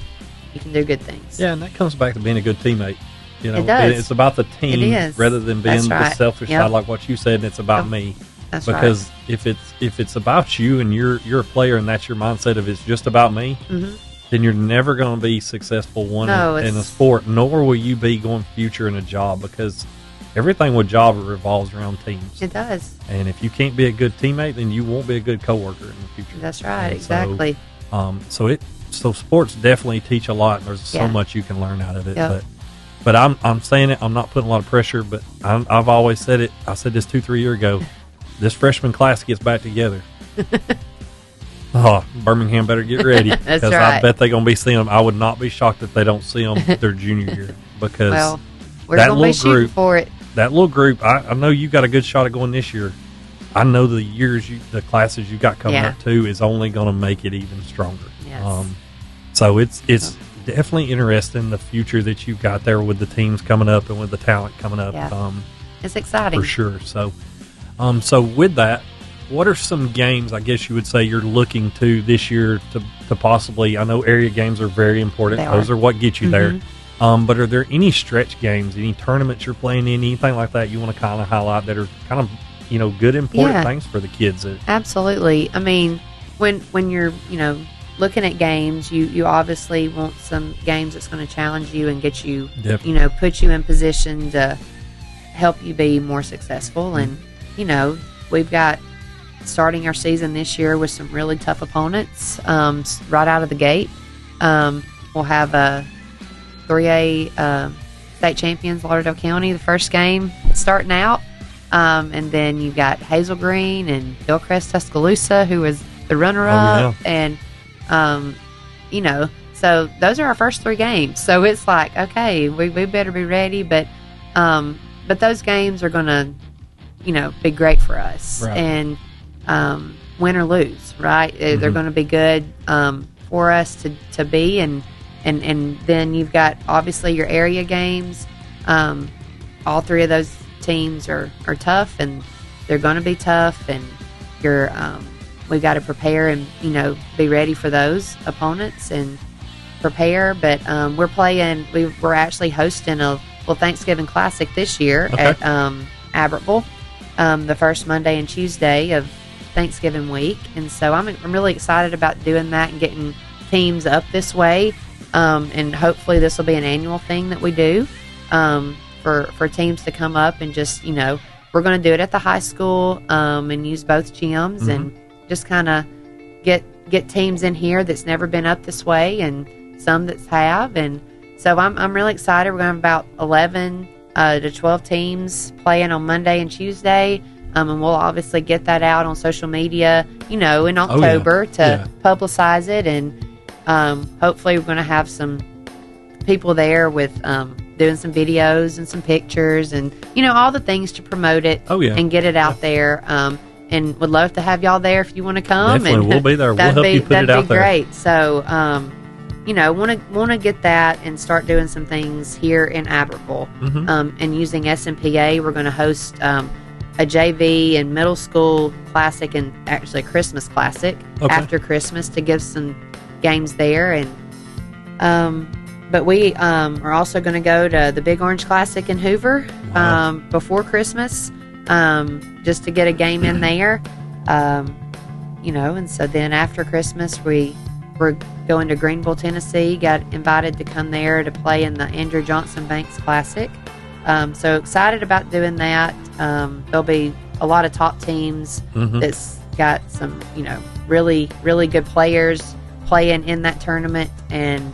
you can do good things. Yeah, and that comes back to being a good teammate. It does. It's about the team rather than being the selfish side, like what you said. And it's about me. That's because if it's about you and you're a player and that's your mindset of it's just about me, then you're never going to be successful in a sport, nor will you be going future in a job, because everything with job revolves around teams. It does. And if you can't be a good teammate, then you won't be a good coworker in the future. That's right. And exactly. So sports definitely teach a lot, and there's so much you can learn out of it. Yep. But I'm saying it. I'm not putting a lot of pressure, but I've always said it. I said this 2-3 years ago. This freshman class gets back together. Birmingham better get ready, because I bet they're going to be seeing them. I would not be shocked if they don't see them their junior year, because we're going to be shooting for it. That little group, I know you got a good shot of going this year. I know the classes you got coming up too is only going to make it even stronger. Yes. So it's definitely interesting, the future that you've got there with the teams coming up and with the talent coming up. Yeah. It's exciting for sure. So with that, what are some games, I guess you would say, you're looking to this year to possibly? I know area games are very important. Those are what get you there. But are there any stretch games, any tournaments you're playing in, anything like that you want to kind of highlight that are kind of good, important things for the kids? Absolutely. I mean, when you're looking at games, you obviously want some games that's going to challenge you and get you, put you in position to help you be more successful. And we've got, starting our season this year with some really tough opponents right out of the gate. We'll have a 3A state champions, Lauderdale County, the first game starting out. And then you've got Hazel Green and Hillcrest Tuscaloosa, who is the runner-up. And, so those are our first 3 games. So it's like, okay, we better be ready. But those games are going to, be great for us. Right. And win or lose, right? They're going to be good for us to be. And then you've got, obviously, your area games. All 3 of those teams are tough, and they're going to be tough, and we've got to prepare and be ready for those opponents and prepare. But we're actually hosting a Thanksgiving Classic this year at Albertville, the first Monday and Tuesday of Thanksgiving week, and so I'm really excited about doing that and getting teams up this way, and hopefully this will be an annual thing that we do for teams to come up and just we're going to do it at the high school and use both gyms and just kind of get teams in here that's never been up this way and some that have, and so I'm really excited. We're going to have about 11 to 12 teams playing on Monday and Tuesday. And we'll obviously get that out on social media, in October to publicize it. And hopefully we're going to have some people there with doing some videos and some pictures and, all the things to promote it and get it out there. And would love to have y'all there if you want to come. Definitely, and we'll be there. We'll help you put it out there. That'd be great. So, want to get that and start doing some things here in Albertville. And using SMPA, we're going to host a JV and middle school classic, and actually a Christmas classic after Christmas to give some games there. And but we are also going to go to the Big Orange Classic in Hoover before Christmas, just to get a game in there. And so then after Christmas, we're going to Greenville, Tennessee. Got invited to come there to play in the Andrew Johnson Banks Classic. So excited about doing that. There'll be a lot of top teams that's got some, really, really good players playing in that tournament. And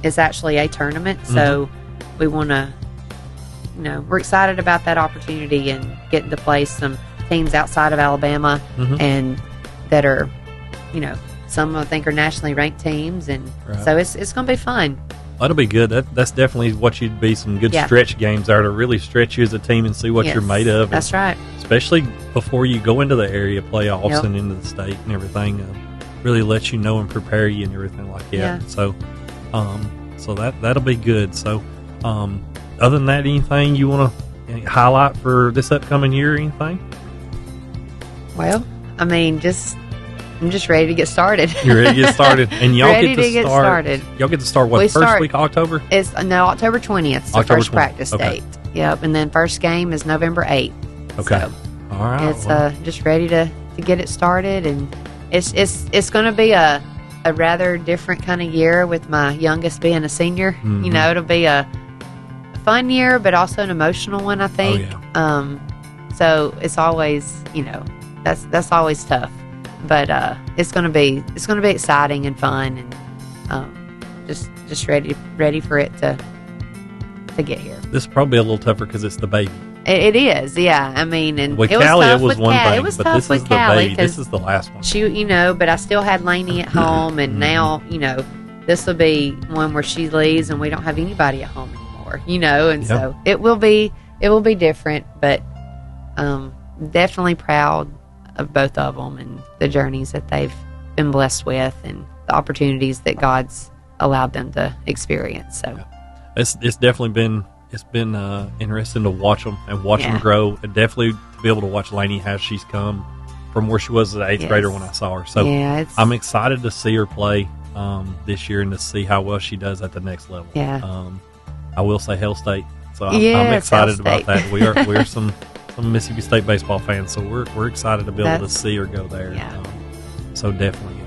it's actually a tournament. So we want to, we're excited about that opportunity and getting to play some teams outside of Alabama and that are, some I think are nationally ranked teams. And so it's going to be fun. That'll be good. That's definitely what you'd be some good stretch games there to really stretch you as a team and see what you're made of. That's right. Especially before you go into the area playoffs and into the state and everything, really let you know and prepare you and everything like that. Yeah. So, that'll be good. So, other than that, anything you want to highlight for this upcoming year? Or anything? Well, I'm just ready to get started. You're ready to get started, and y'all get to start. Y'all get to start what, first week of October? It's October 20th. It's the first practice date. Yep, and then first game is November 8th. Okay, so all right. It's just ready to get it started, and it's going to be a rather different kind of year with my youngest being a senior. It'll be a fun year, but also an emotional one, I think. Oh, yeah. So it's always, that's always tough. But it's gonna be exciting and fun, and just ready for it to get here. This is probably a little tougher because it's the baby. It is, yeah. I mean, and with it was Callie, tough it was with one Callie. thing, It was but tough this with is the Callie baby. This is the last one. She, but I still had Laney at home, and now, this will be one where she leaves, and we don't have anybody at home anymore. And so it will be different, but definitely proud of both of them and the journeys that they've been blessed with and the opportunities that God's allowed them to experience. So it's definitely been interesting to watch them and watch them grow, and definitely to be able to watch Laney how she's come from where she was as an eighth grader when I saw her. So I'm excited to see her play this year and to see how well she does at the next level. I will say Hail State, so I'm excited about that. We are some Mississippi State baseball fans, so we're excited to be able to see her go there. So definitely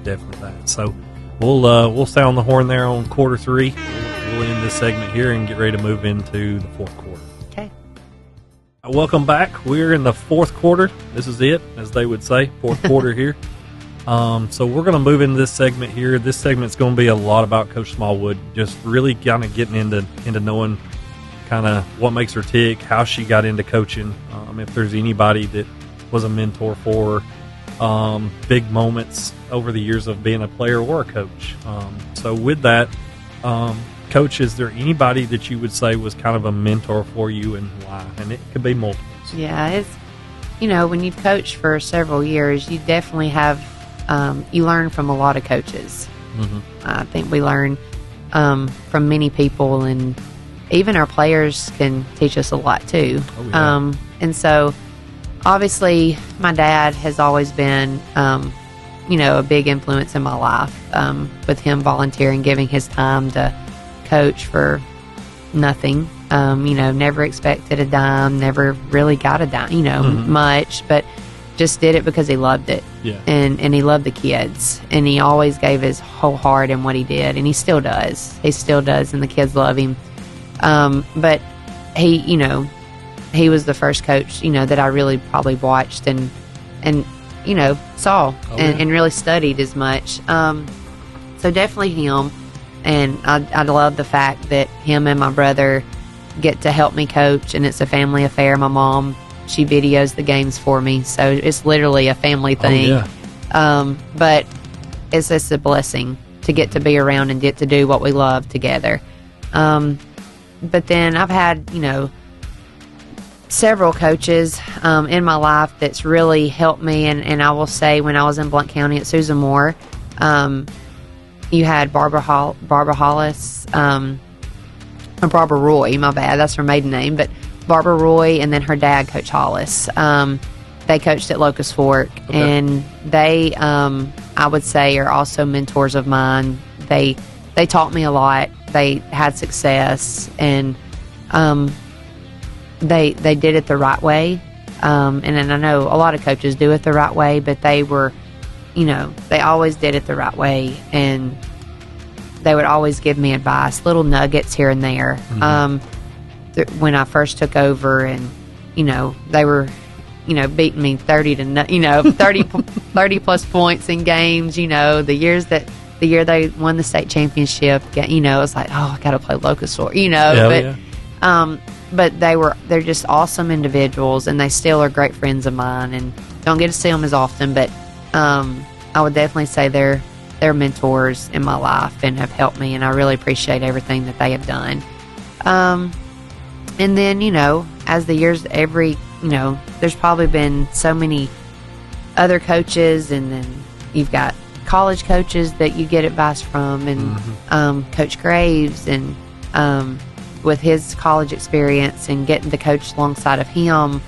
that. So we'll stay on the horn there on quarter three. We'll end this segment here and get ready to move into the fourth quarter. Okay. Welcome back. We're in the fourth quarter. This is it, as they would say, fourth quarter here. So we're going to move into this segment here. This segment's going to be a lot about Coach Smallwood, just really kind of getting into knowing kind of what makes her tick, how she got into coaching, if there's anybody that was a mentor for her, big moments over the years of being a player or a coach. So with that, Coach, is there anybody that you would say was kind of a mentor for you and why? And it could be multiples. Yeah, it's, when you've coached for several years, you definitely have, you learn from a lot of coaches. I think we learn from many people, and even our players can teach us a lot too. Oh, yeah. And so obviously my dad has always been, a big influence in my life, with him volunteering, giving his time to coach for nothing. Never expected a dime, never really got a dime, much, but just did it because he loved it. Yeah. And he loved the kids, and he always gave his whole heart in what he did, and he still does, and the kids love him. But he was the first coach, that I really probably watched and saw and really studied as much. So definitely him. And I love the fact that him and my brother get to help me coach, and it's a family affair. My mom, she videos the games for me, so it's literally a family thing. Oh, yeah. But it's just a blessing to get to be around and get to do what we love together. But then I've had, several coaches in my life that's really helped me. And I will say, when I was in Blount County at Susan Moore, you had Barbara Hollis, or Barbara Roy, my bad, that's her maiden name. But Barbara Roy, and then her dad, Coach Hollis. They coached at Locust Fork, and they, I would say, are also mentors of mine. They taught me a lot. They had success, and they did it the right way. And I know a lot of coaches do it the right way, but they were, they always did it the right way, and they would always give me advice, little nuggets here and there. When I first took over, and they were, beating me 30 plus points in games. The year they won the state championship, it was like, oh, I got to play Locust Fork, but they're just awesome individuals, and they still are great friends of mine, and don't get to see them as often, but I would definitely say they're mentors in my life and have helped me, and I really appreciate everything that they have done. And then, as the years, there's probably been so many other coaches, and then you've got college coaches that you get advice from, and Coach Graves, and with his college experience and getting to coach alongside of him,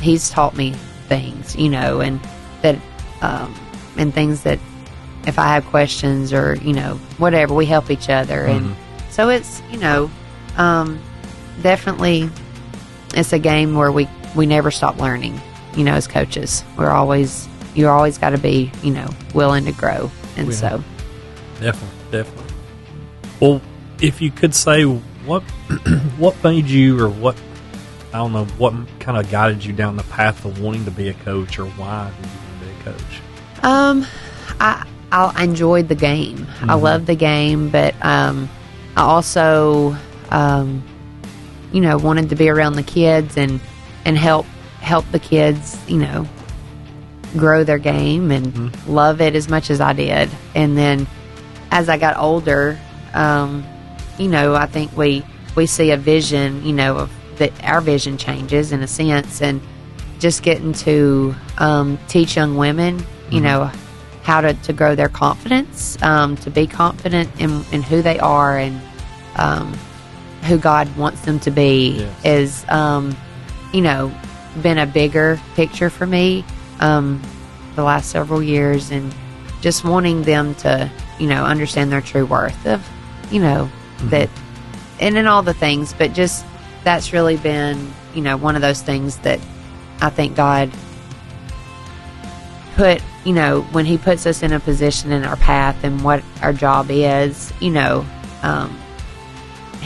he's taught me things, and that and things that if I have questions or whatever, we help each other, and so it's definitely it's a game where we never stop learning. As coaches, you always got to be willing to grow, and so definitely. Well, if you could say what made you, or what kind of guided you down the path of wanting to be a coach, or why did you want to be a coach? I enjoyed the game. I loved the game, but I also wanted to be around the kids and help the kids grow their game and love it as much as I did. And then as I got older, I think we see a vision, of that our vision changes in a sense, and just getting to teach young women, how to grow their confidence, to be confident in who they are and who God wants them to be, is, been a bigger picture for me the last several years, and just wanting them to, understand their true worth of, that, and in all the things, but just that's really been, one of those things that I think God put, when He puts us in a position in our path and what our job is, He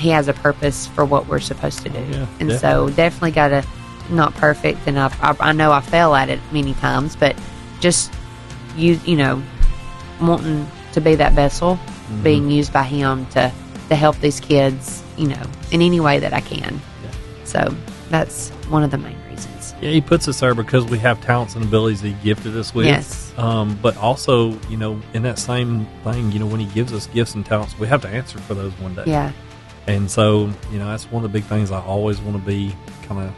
has a purpose for what we're supposed to do. And so definitely got to, not perfect, and I know I fell at it many times, but just wanting to be that vessel, being used by Him to help these kids, in any way that I can. So that's one of the main reasons. Yeah, He puts us there because we have talents and abilities that He gifted us with. Yes. But also, in that same thing, when He gives us gifts and talents, we have to answer for those one day. Yeah. And so, that's one of the big things I always want to be kind of,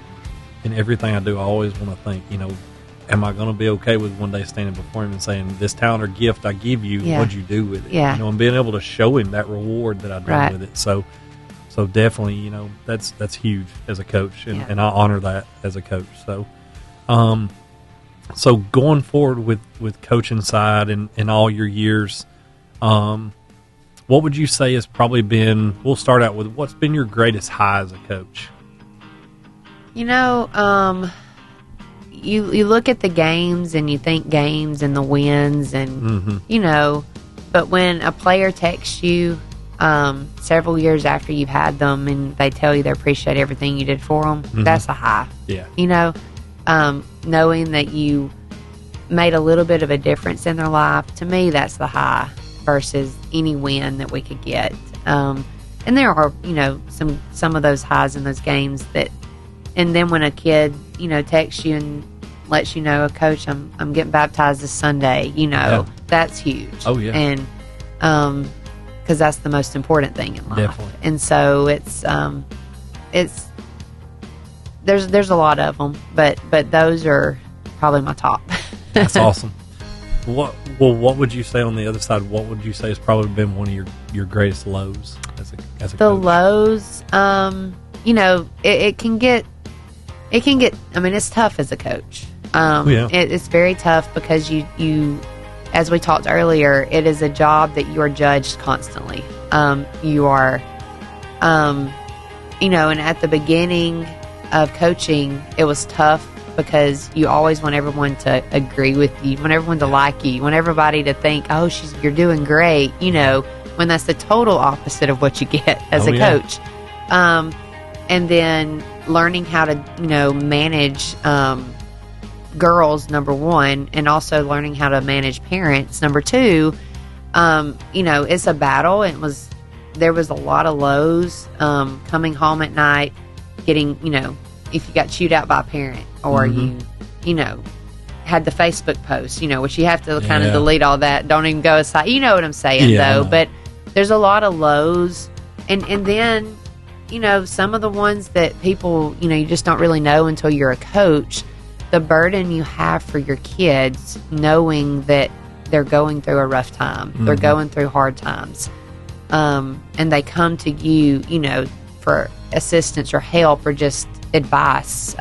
in everything I do, I always want to think, am I going to be okay with one day standing before Him and saying, this talent or gift I give you, what'd you do with it? Yeah. And being able to show Him that reward that I done with it. So definitely, that's huge as a coach, and I honor that as a coach. So, so going forward with coaching side and all your years, what would you say has probably been, we'll start out with, what's been your greatest high as a coach? You look at the games and you think games and the wins and, but when a player texts you several years after you've had them and they tell you they appreciate everything you did for them, that's a high. Yeah. Knowing that you made a little bit of a difference in their life, to me, that's the high versus any win that we could get. And there are, some of those highs in those games that, and then when a kid, texts you and lets you know, Coach, I'm getting baptized this Sunday, that's huge. Oh, yeah. And, because that's the most important thing in life. Definitely. And so it's there's a lot of them, but those are probably my top. That's awesome. What would you say on the other side? What would you say has probably been one of your greatest lows as a coach? The lows, it can get, I mean, it's tough as a coach. It's very tough because you, as we talked earlier, it is a job that you are judged constantly. You are, and at the beginning of coaching, it was tough because you always want everyone to agree with you, you want everyone to like you, you want everybody to think, oh, you're doing great, when that's the total opposite of what you get as a coach. And then learning how to, manage girls, number one, and also learning how to manage parents, number two. It's a battle. There was a lot of lows, coming home at night, getting, if you got chewed out by a parent or you had the Facebook post, which you have to kind of delete all that. Don't even go aside. You know what I'm saying, though. But there's a lot of lows. And then, some of the ones that people, you just don't really know until you're a coach, the burden you have for your kids, knowing that they're going through a rough time. They're going through hard times. And they come to you, for assistance or help or just advice.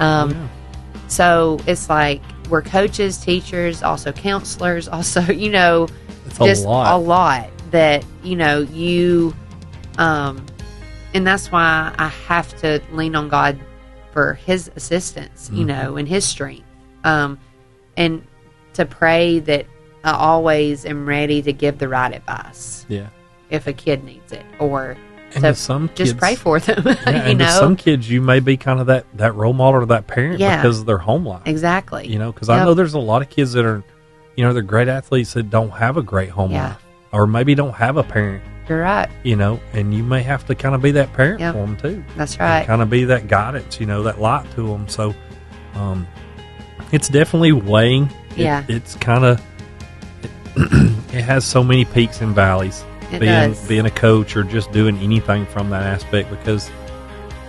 So it's like we're coaches, teachers, also counselors, also, it's just a lot that, and that's why I have to lean on God for his assistance, and his strength. And to pray that I always am ready to give the right advice. Yeah. If a kid needs it, or and to some just kids, pray for them. And to some kids, you may be kind of that role model or that parent because of their home life. Exactly. Because I know there's a lot of kids that are, they're great athletes that don't have a great home life, or maybe don't have a parent. You're right. And you may have to kind of be that parent for them too. That's right. Kind of be that guidance, that light to them. So, it's definitely weighing. It's kind of, it has so many peaks and valleys. Being a coach or just doing anything from that aspect, because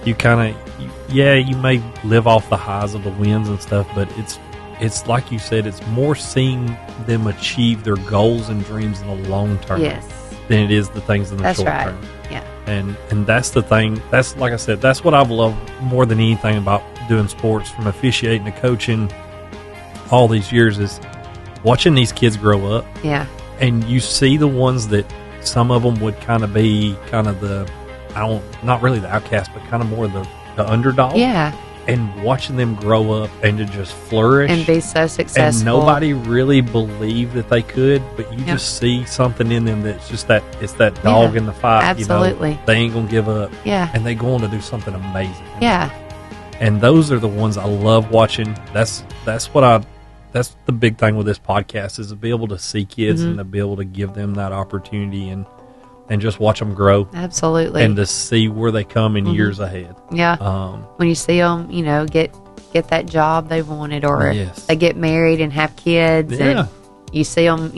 you kind of, you may live off the highs of the wins and stuff, but it's like you said, it's more seeing them achieve their goals and dreams in the long term than it is the things in the short term. Yeah. And that's the thing. That's, like I said, that's what I've loved more than anything about doing sports, from officiating to coaching all these years, is watching these kids grow up. Yeah. And you see the ones that, some of them would kind of be kind of not really the outcast, but kind of more the underdog. Yeah. And watching them grow up and to just flourish. And be so successful. And nobody really believed that they could, but you just see something in them that's just it's that dog in the fight. Absolutely. They ain't going to give up. Yeah. And they go on to do something amazing. Yeah. And those are the ones I love watching. That's the big thing with this podcast, is to be able to see kids and to be able to give them that opportunity and just watch them grow. Absolutely. And to see where they come in years ahead. Yeah. When you see them, get that job they wanted, or they get married and have kids, and you see them,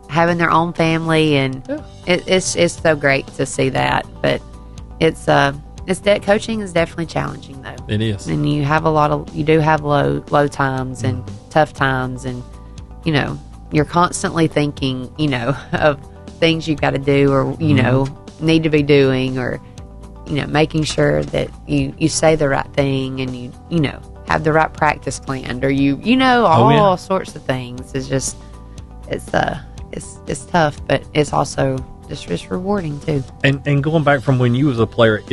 having their own family, and it's so great to see that. But coaching is definitely challenging, though. It is. And you do have low times and tough times, and you're constantly thinking of things you've got to do, or need to be doing, or making sure that you say the right thing, and you have the right practice planned, or all sorts of things. It's just it's tough, but it's also just rewarding too. And going back from when you was a player,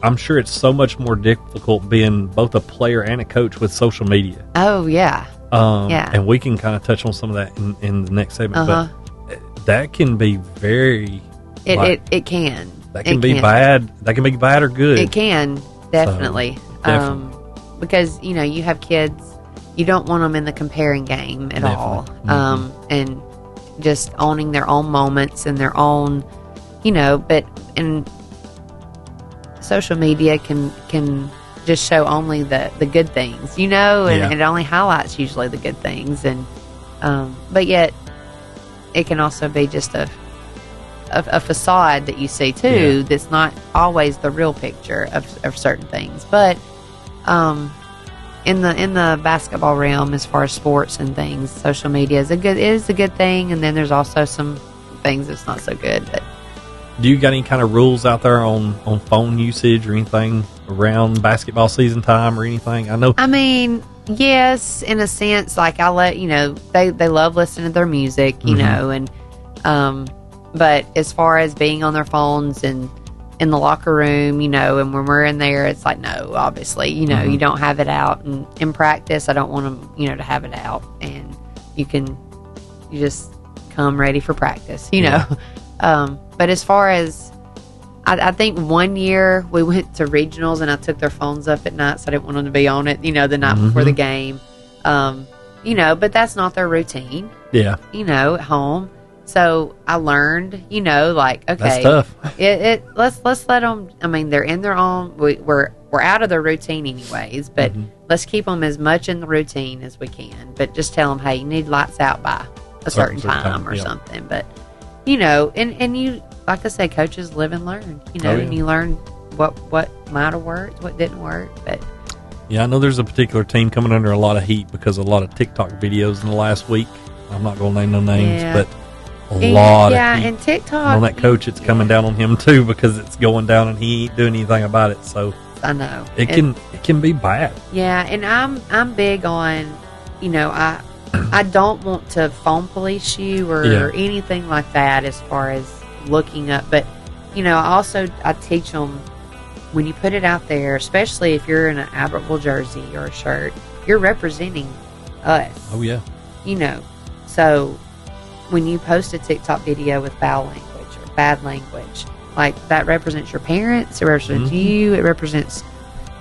I'm sure it's so much more difficult being both a player and a coach with social media. Oh yeah. And we can kind of touch on some of that in the next segment. But that can be very. It can. That can be bad. That can be bad or good. It can definitely. Because you have kids, you don't want them in the comparing game at all. And just owning their own moments and their own, and social media can just show only the good things, and it only highlights usually the good things, and but yet it can also be just a facade that you see too, that's not always the real picture of certain things. But in the basketball realm, as far as sports and things, social media is a good thing, and then there's also some things that's not so good. But Do you got any kind of rules out there on phone usage or anything around basketball season time or anything? I know. I mean, yes, in a sense, like I let, they love listening to their music, you know, and, but as far as being on their phones and in the locker room, and when we're in there, it's like, no, obviously, you don't have it out. And in practice, I don't want them, to have it out. And you just come ready for practice, know. But as far as, I think one year we went to regionals and I took their phones up at night, so I didn't want them to be on it, the night before the game. But that's not their routine. Yeah. At home. So I learned, like, okay, that's tough. Let's let them. I mean, they're in their own. We're out of their routine anyways, but let's keep them as much in the routine as we can. But just tell them, hey, you need lights out by a certain time or something. But and you, like I said, coaches live and learn. And you learn what might have worked, what didn't work. But yeah, I know there's a particular team coming under a lot of heat because of a lot of TikTok videos in the last week. I'm not going to name no names, but. A lot of heat and TikTok on that coach. It's coming down on him too because it's going down and he ain't doing anything about it. So I know it can be bad. Yeah, and I'm big on, I don't want to phone police you or anything like that as far as looking up. But I teach them when you put it out there, especially if you're in an Albertville jersey or a shirt, you're representing us. Oh yeah, so. When you post a TikTok video with foul language or bad language, like that represents your parents, it represents you, it represents,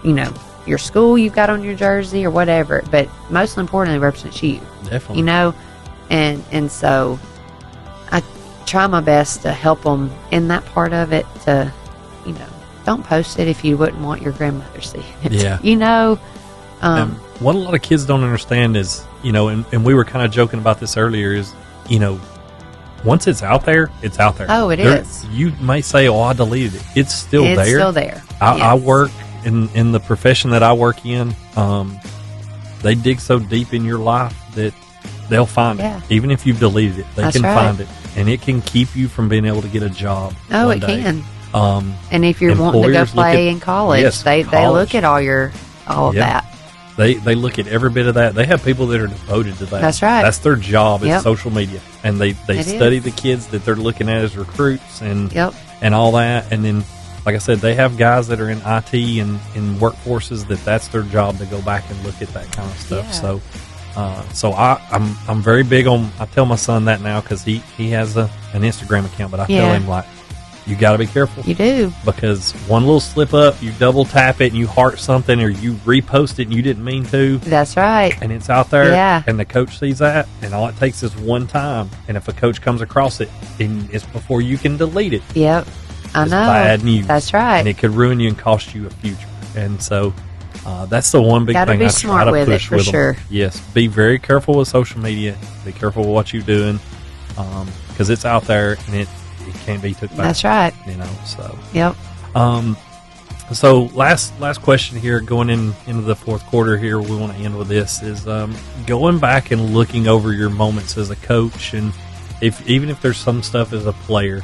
your school you've got on your jersey or whatever. But most importantly, it represents you. Definitely. And so I try my best to help them in that part of it to, don't post it if you wouldn't want your grandmother seeing it. Yeah. What a lot of kids don't understand is, and we were kind of joking about this earlier is, once it's out there, it's out there. Oh, it is. You may say, "Oh, I deleted it." It's still there. It's still there. I work in the profession that I work in. They dig so deep in your life that they'll find it. Even if you've deleted it, they can find it, and it can keep you from being able to get a job. Oh, it can. And if you're wanting to go play in college, they look at all of that. They look at every bit of that. They have people that are devoted to that. That's right. That's their job. It's social media. And they study the kids that they're looking at as recruits and all that. And then, like I said, they have guys that are in IT and in workforces that's their job to go back and look at that kind of stuff. So I'm very big on, I tell my son that now because he has an Instagram account, but I tell him, like, you got to be careful. You do. Because one little slip up, you double tap it and you heart something or you repost it and you didn't mean to. That's right. And it's out there. Yeah. And the coach sees that. And all it takes is one time. And if a coach comes across it, and it's before you can delete it. Yep. I know. It's bad news. That's right. And it could ruin you and cost you a future. And so that's the one big thing I try to push with them. Yes. Be very careful with social media. Be careful with what you're doing. Because it's out there and it can't be took back. That's right. So. Yep. So last question here, going into the fourth quarter here, we want to end with this is going back and looking over your moments as a coach, and even if there's some stuff as a player,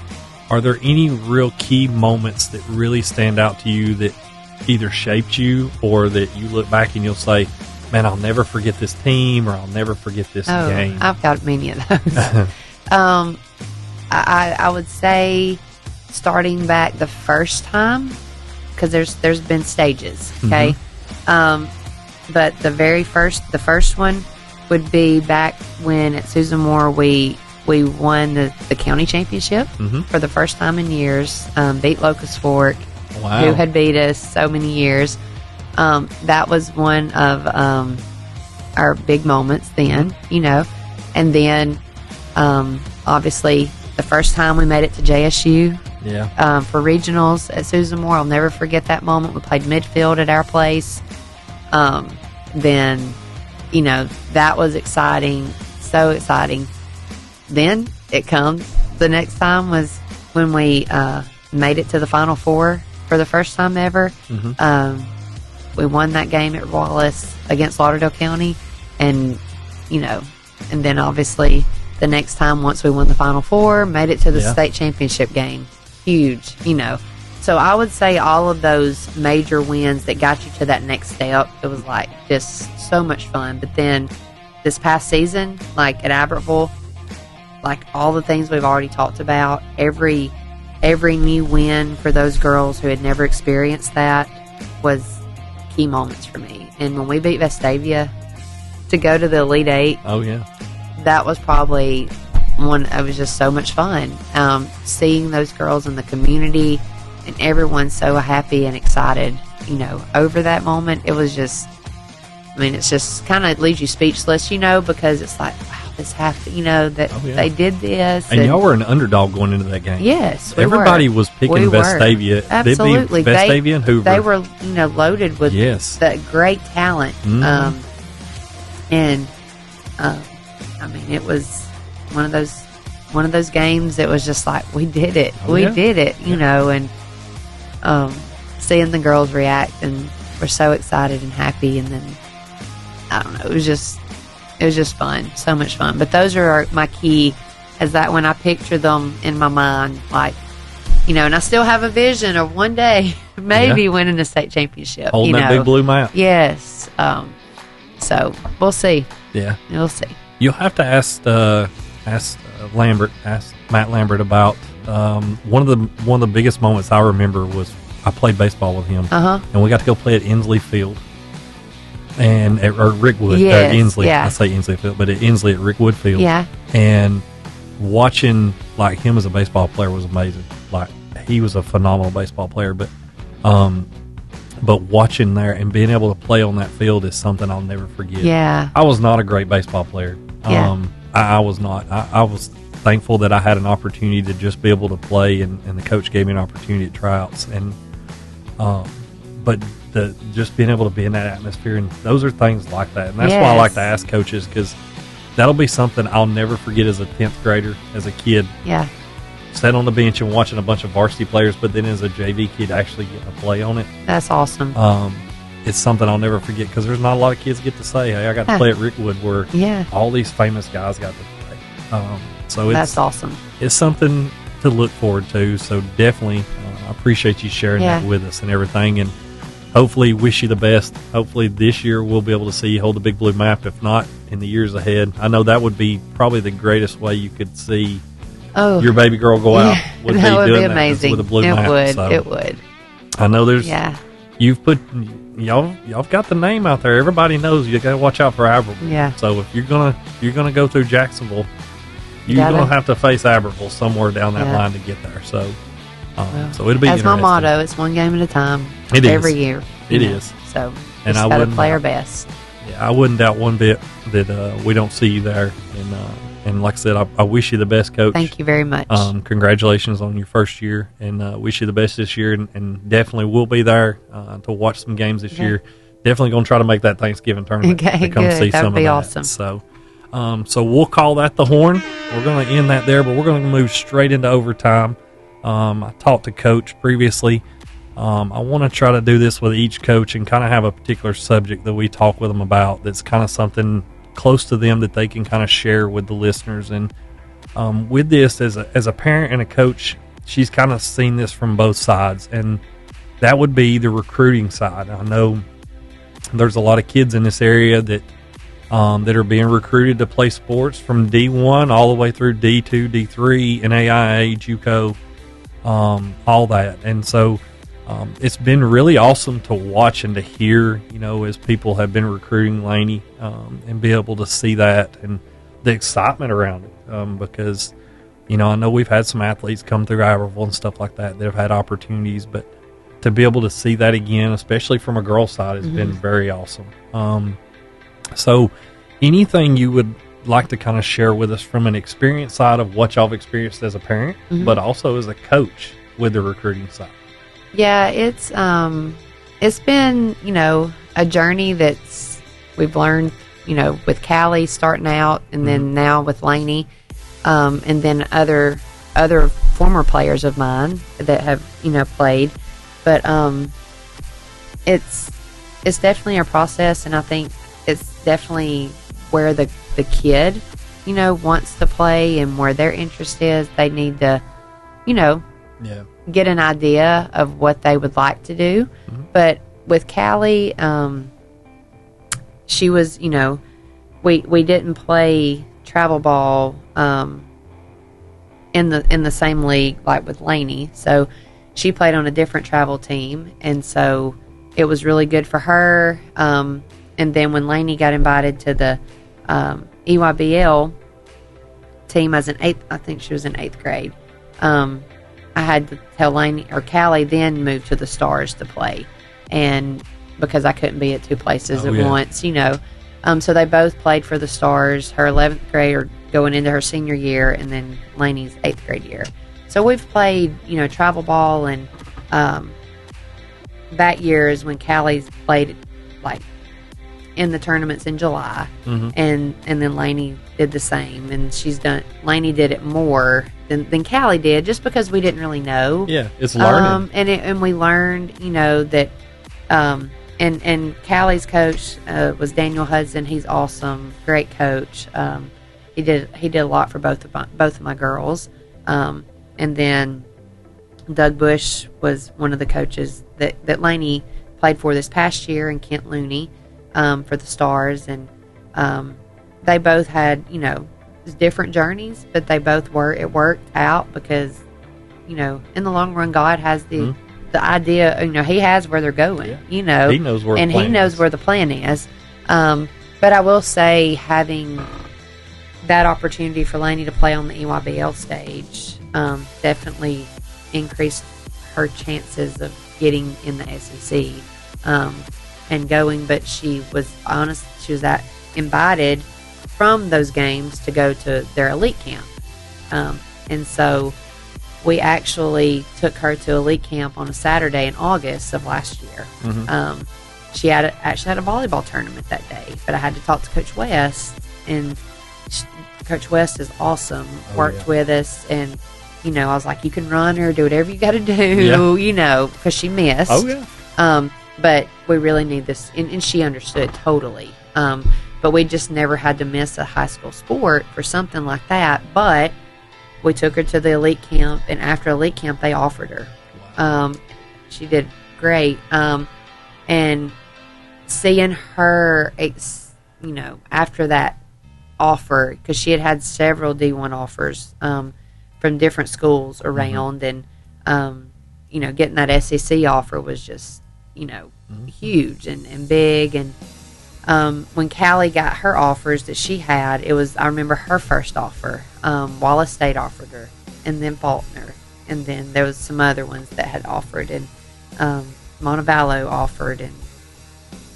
are there any real key moments that really stand out to you that either shaped you or that you look back and you'll say, man, I'll never forget this team or I'll never forget this game? I've got many of those. I would say starting back the first time, because there's been stages, okay? But the first one would be back when at Susan Moore we won the county championship for the first time in years, beat Locust Fork, who had beat us so many years. That was one of our big moments then, and then obviously the first time we made it to JSU for regionals at Susan Moore. I'll never forget that moment. We played midfield at our place. Then, that was exciting, so exciting. Then it comes, the next time was when we made it to the Final Four for the first time ever. We won that game at Wallace against Lauderdale County, and then obviously the next time, once we won the Final Four, made it to the state championship game. huge, So I would say all of those major wins that got you to that next step, it was like just so much fun. But then this past season, like at Albertville, like all the things we've already talked about, every new win for those girls who had never experienced that was key moments for me. And when we beat Vestavia to go to the Elite Eight, that was probably one. It was just so much fun seeing those girls in the community and everyone so happy and excited, over that moment. It was just, it's just kind of leaves you speechless, because it's like, wow, this happened, they did this. And y'all were an underdog going into that game. Yes, everybody was picking Vestavia. Absolutely. Vestavia and Hoover. They were, loaded with that great talent. It was one of those games that was just like, we did it. We did it, and seeing the girls react and were so excited and happy, and then I don't know, it was just fun, so much fun. But those are my key, is that when I picture them in my mind, like, and I still have a vision of one day maybe winning a state championship. Holding that big blue map. Yes. So we'll see. Yeah, we'll see. You'll have to ask Matt Lambert about one of the biggest moments I remember was I played baseball with him, and we got to go play at Inslee Field, and or Rickwood, Inslee. Yeah. I say Inslee Field, but at Inslee at Rickwood Field. Yeah. And watching like him as a baseball player was amazing. Like he was a phenomenal baseball player, but watching there and being able to play on that field is something I'll never forget. Yeah. I was not a great baseball player. Yeah. I was not. I was thankful that I had an opportunity to just be able to play, and the coach gave me an opportunity at tryouts. And but just being able to be in that atmosphere, and those are things like that. And that's why I like to ask coaches, because that'll be something I'll never forget as a 10th grader, as a kid. Yeah. Sat on the bench and watching a bunch of varsity players, but then as a JV kid actually getting to play on it. That's awesome. It's something I'll never forget, because there's not a lot of kids get to say, hey, I got to play at Rickwood, where all these famous guys got to play. So that's awesome. It's something to look forward to. So definitely, I appreciate you sharing that with us and everything. And hopefully, wish you the best. Hopefully, this year we'll be able to see you hold the big blue map. If not, in the years ahead, I know that would be probably the greatest way you could see your baby girl go out. Would that would be with amazing. a blue map. It would. I know there's. Yeah. You've put. Y'all got the name out there. Everybody knows you got to watch out for Albertville. Yeah. So if you're gonna go through Jacksonville, you're gonna have to face Albertville somewhere down that line to get there. So, so it'll be. That's my motto. It's one game at a time. It is every year. It is. So, and I wouldn't play our best. Yeah, I wouldn't doubt one bit that we don't see you there. And like I said, I wish you the best, Coach. Thank you very much. Congratulations on your first year, and wish you the best this year. And definitely we'll be there to watch some games this year. Definitely going to try to make that Thanksgiving tournament to come see some of that. That would be awesome. So we'll call that the horn. We're going to end that there, but we're going to move straight into overtime. I talked to Coach previously. I want to try to do this with each coach and kind of have a particular subject that we talk with them about that's kind of something close to them that they can kind of share with the listeners. And with this, as a parent and a coach, she's kind of seen this from both sides, and that would be the recruiting side. I know there's a lot of kids in this area that are being recruited to play sports from D1 all the way through D2, D3, NAIA, JUCO, all that. And so it's been really awesome to watch and to hear, as people have been recruiting Laney, and be able to see that and the excitement around it. Because, I know we've had some athletes come through Albertville and stuff like that have had opportunities, but to be able to see that again, especially from a girl's side, has been very awesome. So anything you would like to kind of share with us from an experience side of what y'all have experienced as a parent, but also as a coach with the recruiting side? Yeah, it's been, a journey we've learned, with Callie starting out, and then now with Laney, and then other former players of mine that have, played. But it's definitely a process, and I think it's definitely where the kid, wants to play and where their interest is. They need to, get an idea of what they would like to do. But with Callie, she was, we didn't play travel ball in the same league like with Laney. So she played on a different travel team, and so it was really good for her. And then when Laney got invited to the EYBL team as I think she was in 8th grade, I had to tell Laney, or Callie then moved to the Stars to play, and because I couldn't be at two places at once, so they both played for the Stars, her 11th grade going into her senior year, and then Laney's 8th grade year. So we've played, travel ball, and that year is when Callie's played like in the tournaments in July, and then Laney did the same, and Laney did it more than Callie did, just because we didn't really know. Yeah, it's learning, and we learned, that. And Callie's coach was Daniel Hudson. He's awesome, great coach. He did a lot for both of my girls. And then Doug Bush was one of the coaches that Laney played for this past year, and Kent Looney for the Stars. And they both had different journeys, but it worked out because in the long run, God has the idea, he has where they're going, he knows where he knows where the plan is. But I will say, having that opportunity for Laney to play on the EYBL stage definitely increased her chances of getting in the SEC and going. But she was invited from those games to go to their elite camp, and so we actually took her to elite camp on a Saturday in August of last year. She actually had a volleyball tournament that day, but I had to talk to Coach West, and Coach West is awesome. Worked with us, and I was like, you can run her, do whatever you got to do, because she missed. But we really need this, and she understood totally. But we just never had to miss a high school sport for something like that. But we took her to the elite camp, and after elite camp, they offered her. She did great. And seeing her, after that offer, because she had several D1 offers from different schools around, and getting that SEC offer was just huge and big. And when Callie got her offers that she had, I remember her first offer. Wallace State offered her, and then Faulkner, and then there was some other ones that had offered, and Montevallo offered, and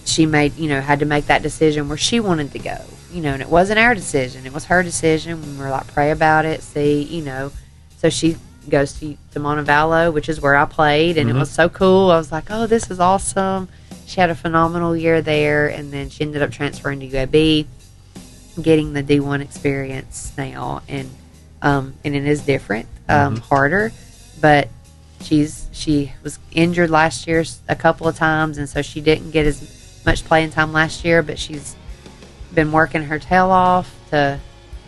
she had to make that decision where she wanted to go, and it wasn't our decision, it was her decision. We were like, pray about it, see, so she goes to Montevallo, which is where I played, and it was so cool. I was like, oh, this is awesome. She had a phenomenal year there, and then she ended up transferring to UAB, getting the D1 experience now, and it is different, harder, but she was injured last year a couple of times, and so she didn't get as much playing time last year, but she's been working her tail off to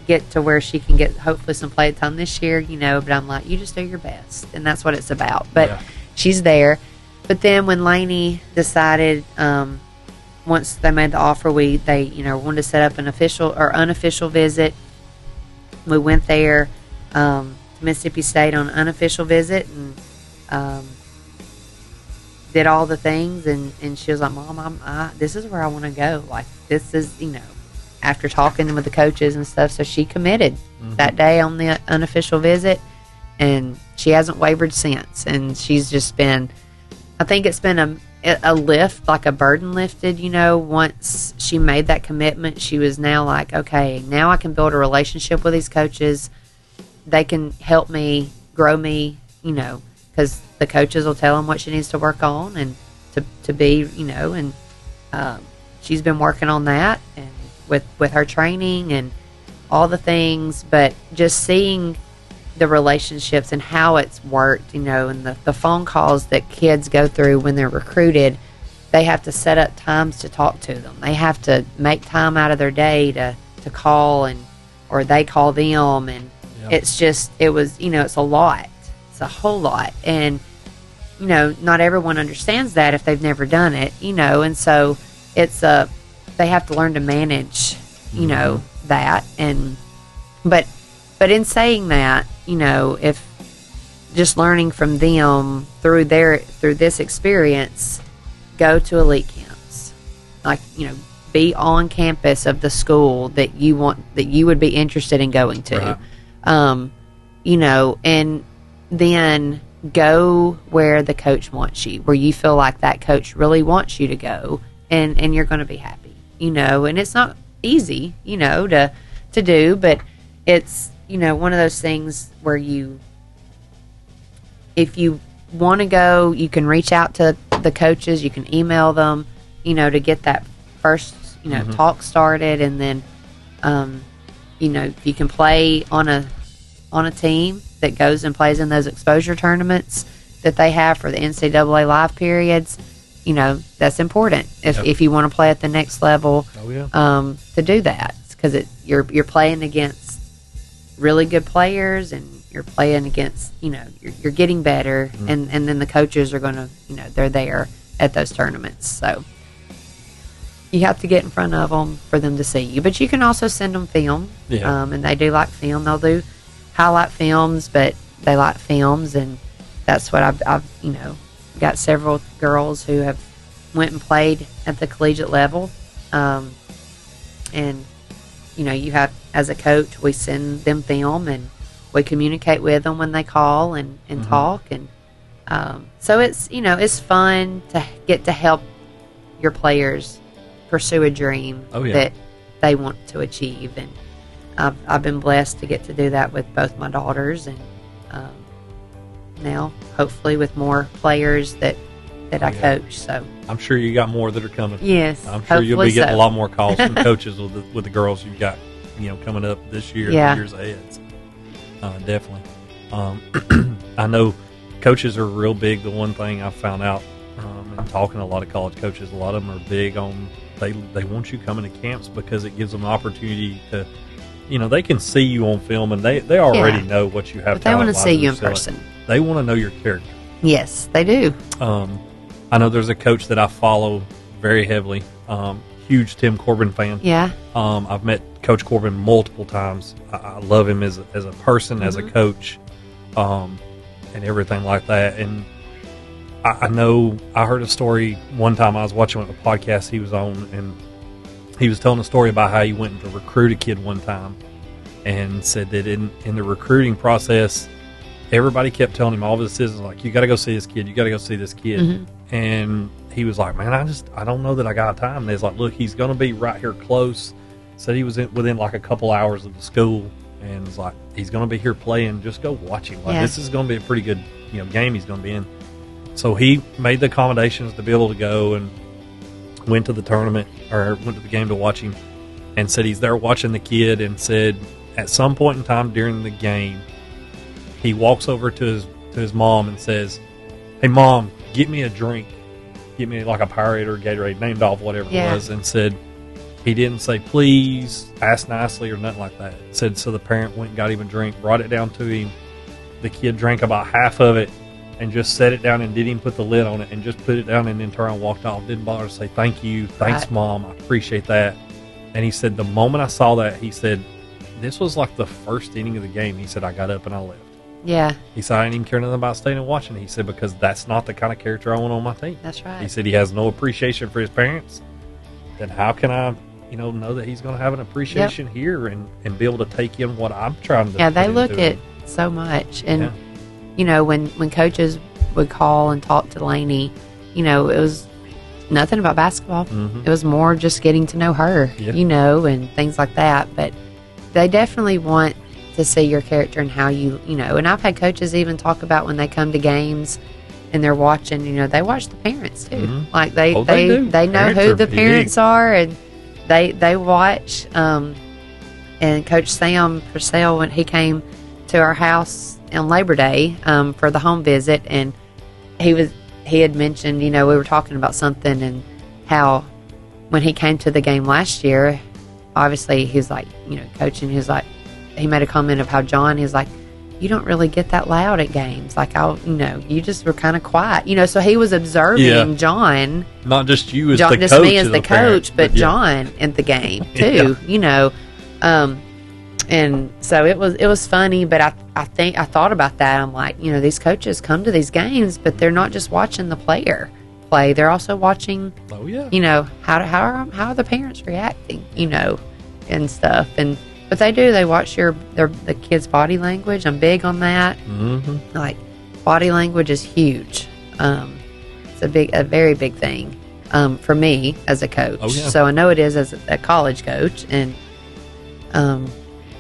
get to where she can get hopefully some play time this year, but I'm like, you just do your best, and that's what it's about. But she's there. But then when Laney decided, once they made the offer, they wanted to set up an official or unofficial visit. We went there to Mississippi State on an unofficial visit, and did all the things, and she was like, Mom, this is where I want to go. Like, this is, after talking with the coaches and stuff. So she committed that day on the unofficial visit, and she hasn't wavered since. And she's just been, I think it's been a lift, like a burden lifted, once she made that commitment. She was now like, okay, now I can build a relationship with these coaches. They can help me, grow me, because the coaches will tell them what she needs to work on and to be, and she's been working on that, and with her training and all the things, but just seeing the relationships and how it's worked, and the phone calls that kids go through when they're recruited. They have to set up times to talk to them. They have to make time out of their day to call, or they call them, and it's just, it's a lot. It's a whole lot. And, not everyone understands that if they've never done it, and so it's they have to learn to manage, that. And, but in saying that, if just learning from them through this experience, go to elite camps, like, be on campus of the school that you would be interested in going to, right. And then go where the coach wants you, where you feel like that coach really wants you to go, and you're going to be happy, and it's not easy, to do, but it's, one of those things where if you want to go, you can reach out to the coaches, you can email them, to get that first, talk started. And then, if you can play on a team that goes and plays in those exposure tournaments that they have for the NCAA live periods, that's important if you want to play at the next level. Oh, yeah. To do that, because you're playing against really good players, and you're playing against, you're getting better, and then the coaches are going to, they're there at those tournaments. So you have to get in front of them for them to see you. But you can also send them film, and they do like film. They'll do highlight films, but they like films, and that's what I've got several girls who have went and played at the collegiate level, and you have, as a coach, we send them film, and we communicate with them when they call and talk, and so it's it's fun to get to help your players pursue a dream that they want to achieve. And I've been blessed to get to do that with both my daughters, and now hopefully with more players that I coach. So I'm sure you got more that are coming. Yes, I'm sure you'll be getting a lot more calls from coaches with the girls you've got coming up this year and the years ahead. So, definitely. I know coaches are real big. The one thing I found out and talking to a lot of college coaches, a lot of them are big on they want you coming to camps because it gives them an opportunity to, they can see you on film, and they already know what you have. But they want to see you in person. They want to know your character. Yes, they do. I know there's a coach that I follow very heavily. Huge Tim Corbin fan. Yeah. I've met Coach Corbin multiple times. I love him as a person, as a coach, and everything like that. And I know I heard a story one time I was watching a podcast he was on, and he was telling a story about how he went to recruit a kid one time, and said that in the recruiting process, everybody kept telling him, all of his assistants, like, you got to go see this kid, you got to go see this kid. And he was like, man, I don't know that I got time. And they was like, look, he's going to be right here close. Said he was within like a couple hours of the school, and was like, he's going to be here playing. Just go watch him. Like, this is going to be a pretty good game he's going to be in. So he made the accommodations to be able to go, and went to the tournament, or went to the game to watch him, and said he's there watching the kid, and said at some point in time during the game, he walks over to his mom and says, hey, Mom, get me a drink. Get me like a Powerade or a Gatorade, named off whatever it was, and said he didn't say please, ask nicely, or nothing like that. Said so the parent went and got him a drink, brought it down to him. The kid drank about half of it and just set it down and didn't even put the lid on it, and just put it down and then turned and walked off. Didn't bother to say thank you, thanks Mom, I appreciate that. And he said the moment I saw that, he said this was like the first inning of the game. He said I got up and I left. Yeah. He said I didn't even care nothing about staying and watching. He said because that's not the kind of character I want on my team. That's right. He said he has no appreciation for his parents. Then how can I, know that he's going to have an appreciation here and be able to take in what I'm trying to. Yeah, they look at so much, and when coaches would call and talk to Laney, it was nothing about basketball. It was more just getting to know her, and things like that. But they definitely want to see your character and how you, and I've had coaches even talk about when they come to games and they're watching, they watch the parents too. Like they know parents who the parents are, and they watch. And Coach Sam Purcell, when he came to our house on Labor Day for the home visit, and he had mentioned, we were talking about something, and how when he came to the game last year, obviously he's like, coaching, he's like, he made a comment of how John, he's like, you don't really get that loud at games. Like, you just were kind of quiet. So he was observing John. Not just you as John, the just coach. me as the coach, but yeah. John in the game too. And so it was funny. But I thought about that. I'm like, these coaches come to these games, but they're not just watching the player play. They're also watching. Oh yeah. How are the parents reacting? And stuff. But they do. They watch the kids' body language. I'm big on that. Mm-hmm. Like, body language is huge. It's a very big thing for me as a coach. Oh, yeah. So I know it is as a college coach. And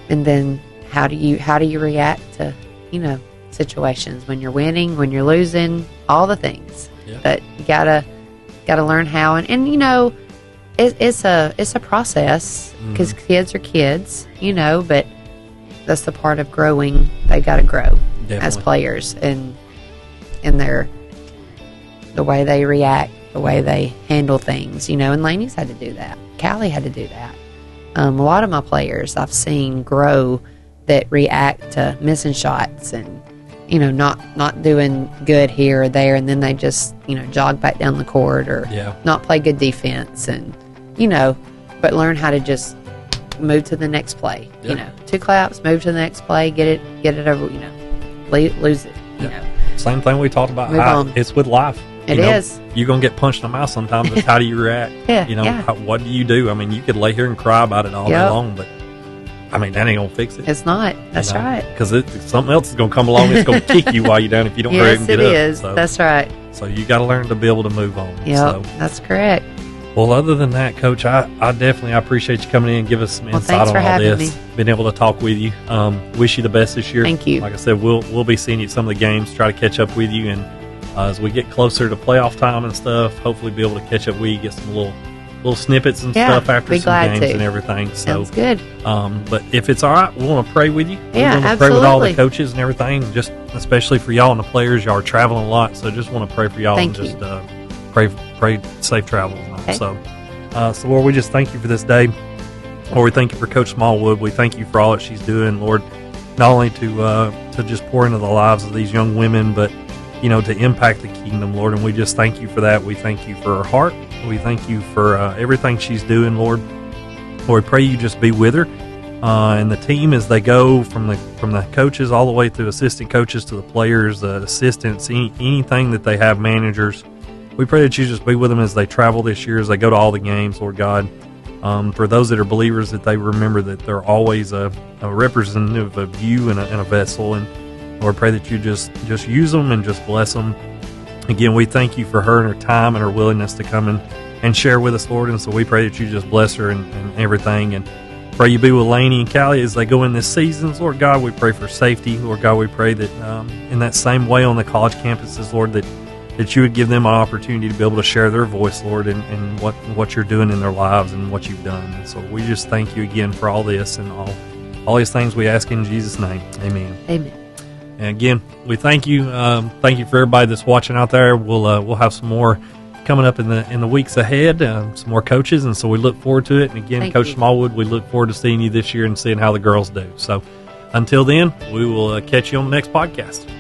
then how do you react to situations when you're winning, when you're losing, all the things. Yeah. But you gotta learn how and It's a process because kids are kids, but that's the part of growing. They got to grow as players and the way they react, the way they handle things, and Laney's had to do that. Callie had to do that. A lot of my players I've seen grow that react to missing shots and, not doing good here or there. And then they just, jog back down the court or not play good defense and, but learn how to just move to the next play. Yep. 2 claps, move to the next play, get it over. Lose it. Same thing we talked about. Move on. It's with life. It is. You're gonna get punched in the mouth sometimes. But how do you react? What do you do? I mean, you could lay here and cry about it all day long, but I mean, that ain't gonna fix it. It's not. That's right. Because something else is gonna come along. It's gonna kick you while you're down if you don't hurry up and get up. Yes, it is. So, that's right. So you got to learn to be able to move on. Yeah, that's correct. Well, other than that, Coach, I definitely appreciate you coming in and give us some insight on all this. Been able to talk with you. Wish you the best this year. Thank you. Like I said, we'll be seeing you at some of the games, try to catch up with you, and as we get closer to playoff time and stuff, hopefully be able to catch up with you, get some little snippets and stuff after some games and everything. So sounds good. But if it's all right, we want to pray with you. Yeah, we want to pray with all the coaches and everything, just especially for y'all and the players. Y'all are traveling a lot, so just want to pray for y'all and just pray safe travels and all. Okay. So Lord, we just thank you for this day. Lord, we thank you for Coach Smallwood. We thank you for all that she's doing, Lord, not only to just pour into the lives of these young women, but to impact the kingdom, Lord. And we just thank you for that. We thank you for her heart. We thank you for everything she's doing, Lord. Lord, pray you just be with her and the team as they go from the coaches all the way through assistant coaches to the players, the assistants, anything that they have, managers. We pray that you just be with them as they travel this year, as they go to all the games, Lord God. For those that are believers, that they remember that they're always a representative of you and a vessel. And Lord, pray that you just use them and just bless them. Again, we thank you for her and her time and her willingness to come and share with us, Lord. And so we pray that you just bless her and everything. And pray you be with Laney and Callie as they go in this season. Lord God, we pray for safety. Lord God, we pray that in that same way on the college campuses, Lord, that you would give them an opportunity to be able to share their voice, Lord, and what you're doing in their lives and what you've done. And so we just thank you again for all this and all these things we ask in Jesus' name. Amen. Amen. And again, we thank you. Thank you for everybody that's watching out there. We'll have some more coming up in the weeks ahead. Some more coaches, and so we look forward to it. And again, Coach Smallwood, we look forward to seeing you this year and seeing how the girls do. So until then, we will catch you on the next podcast.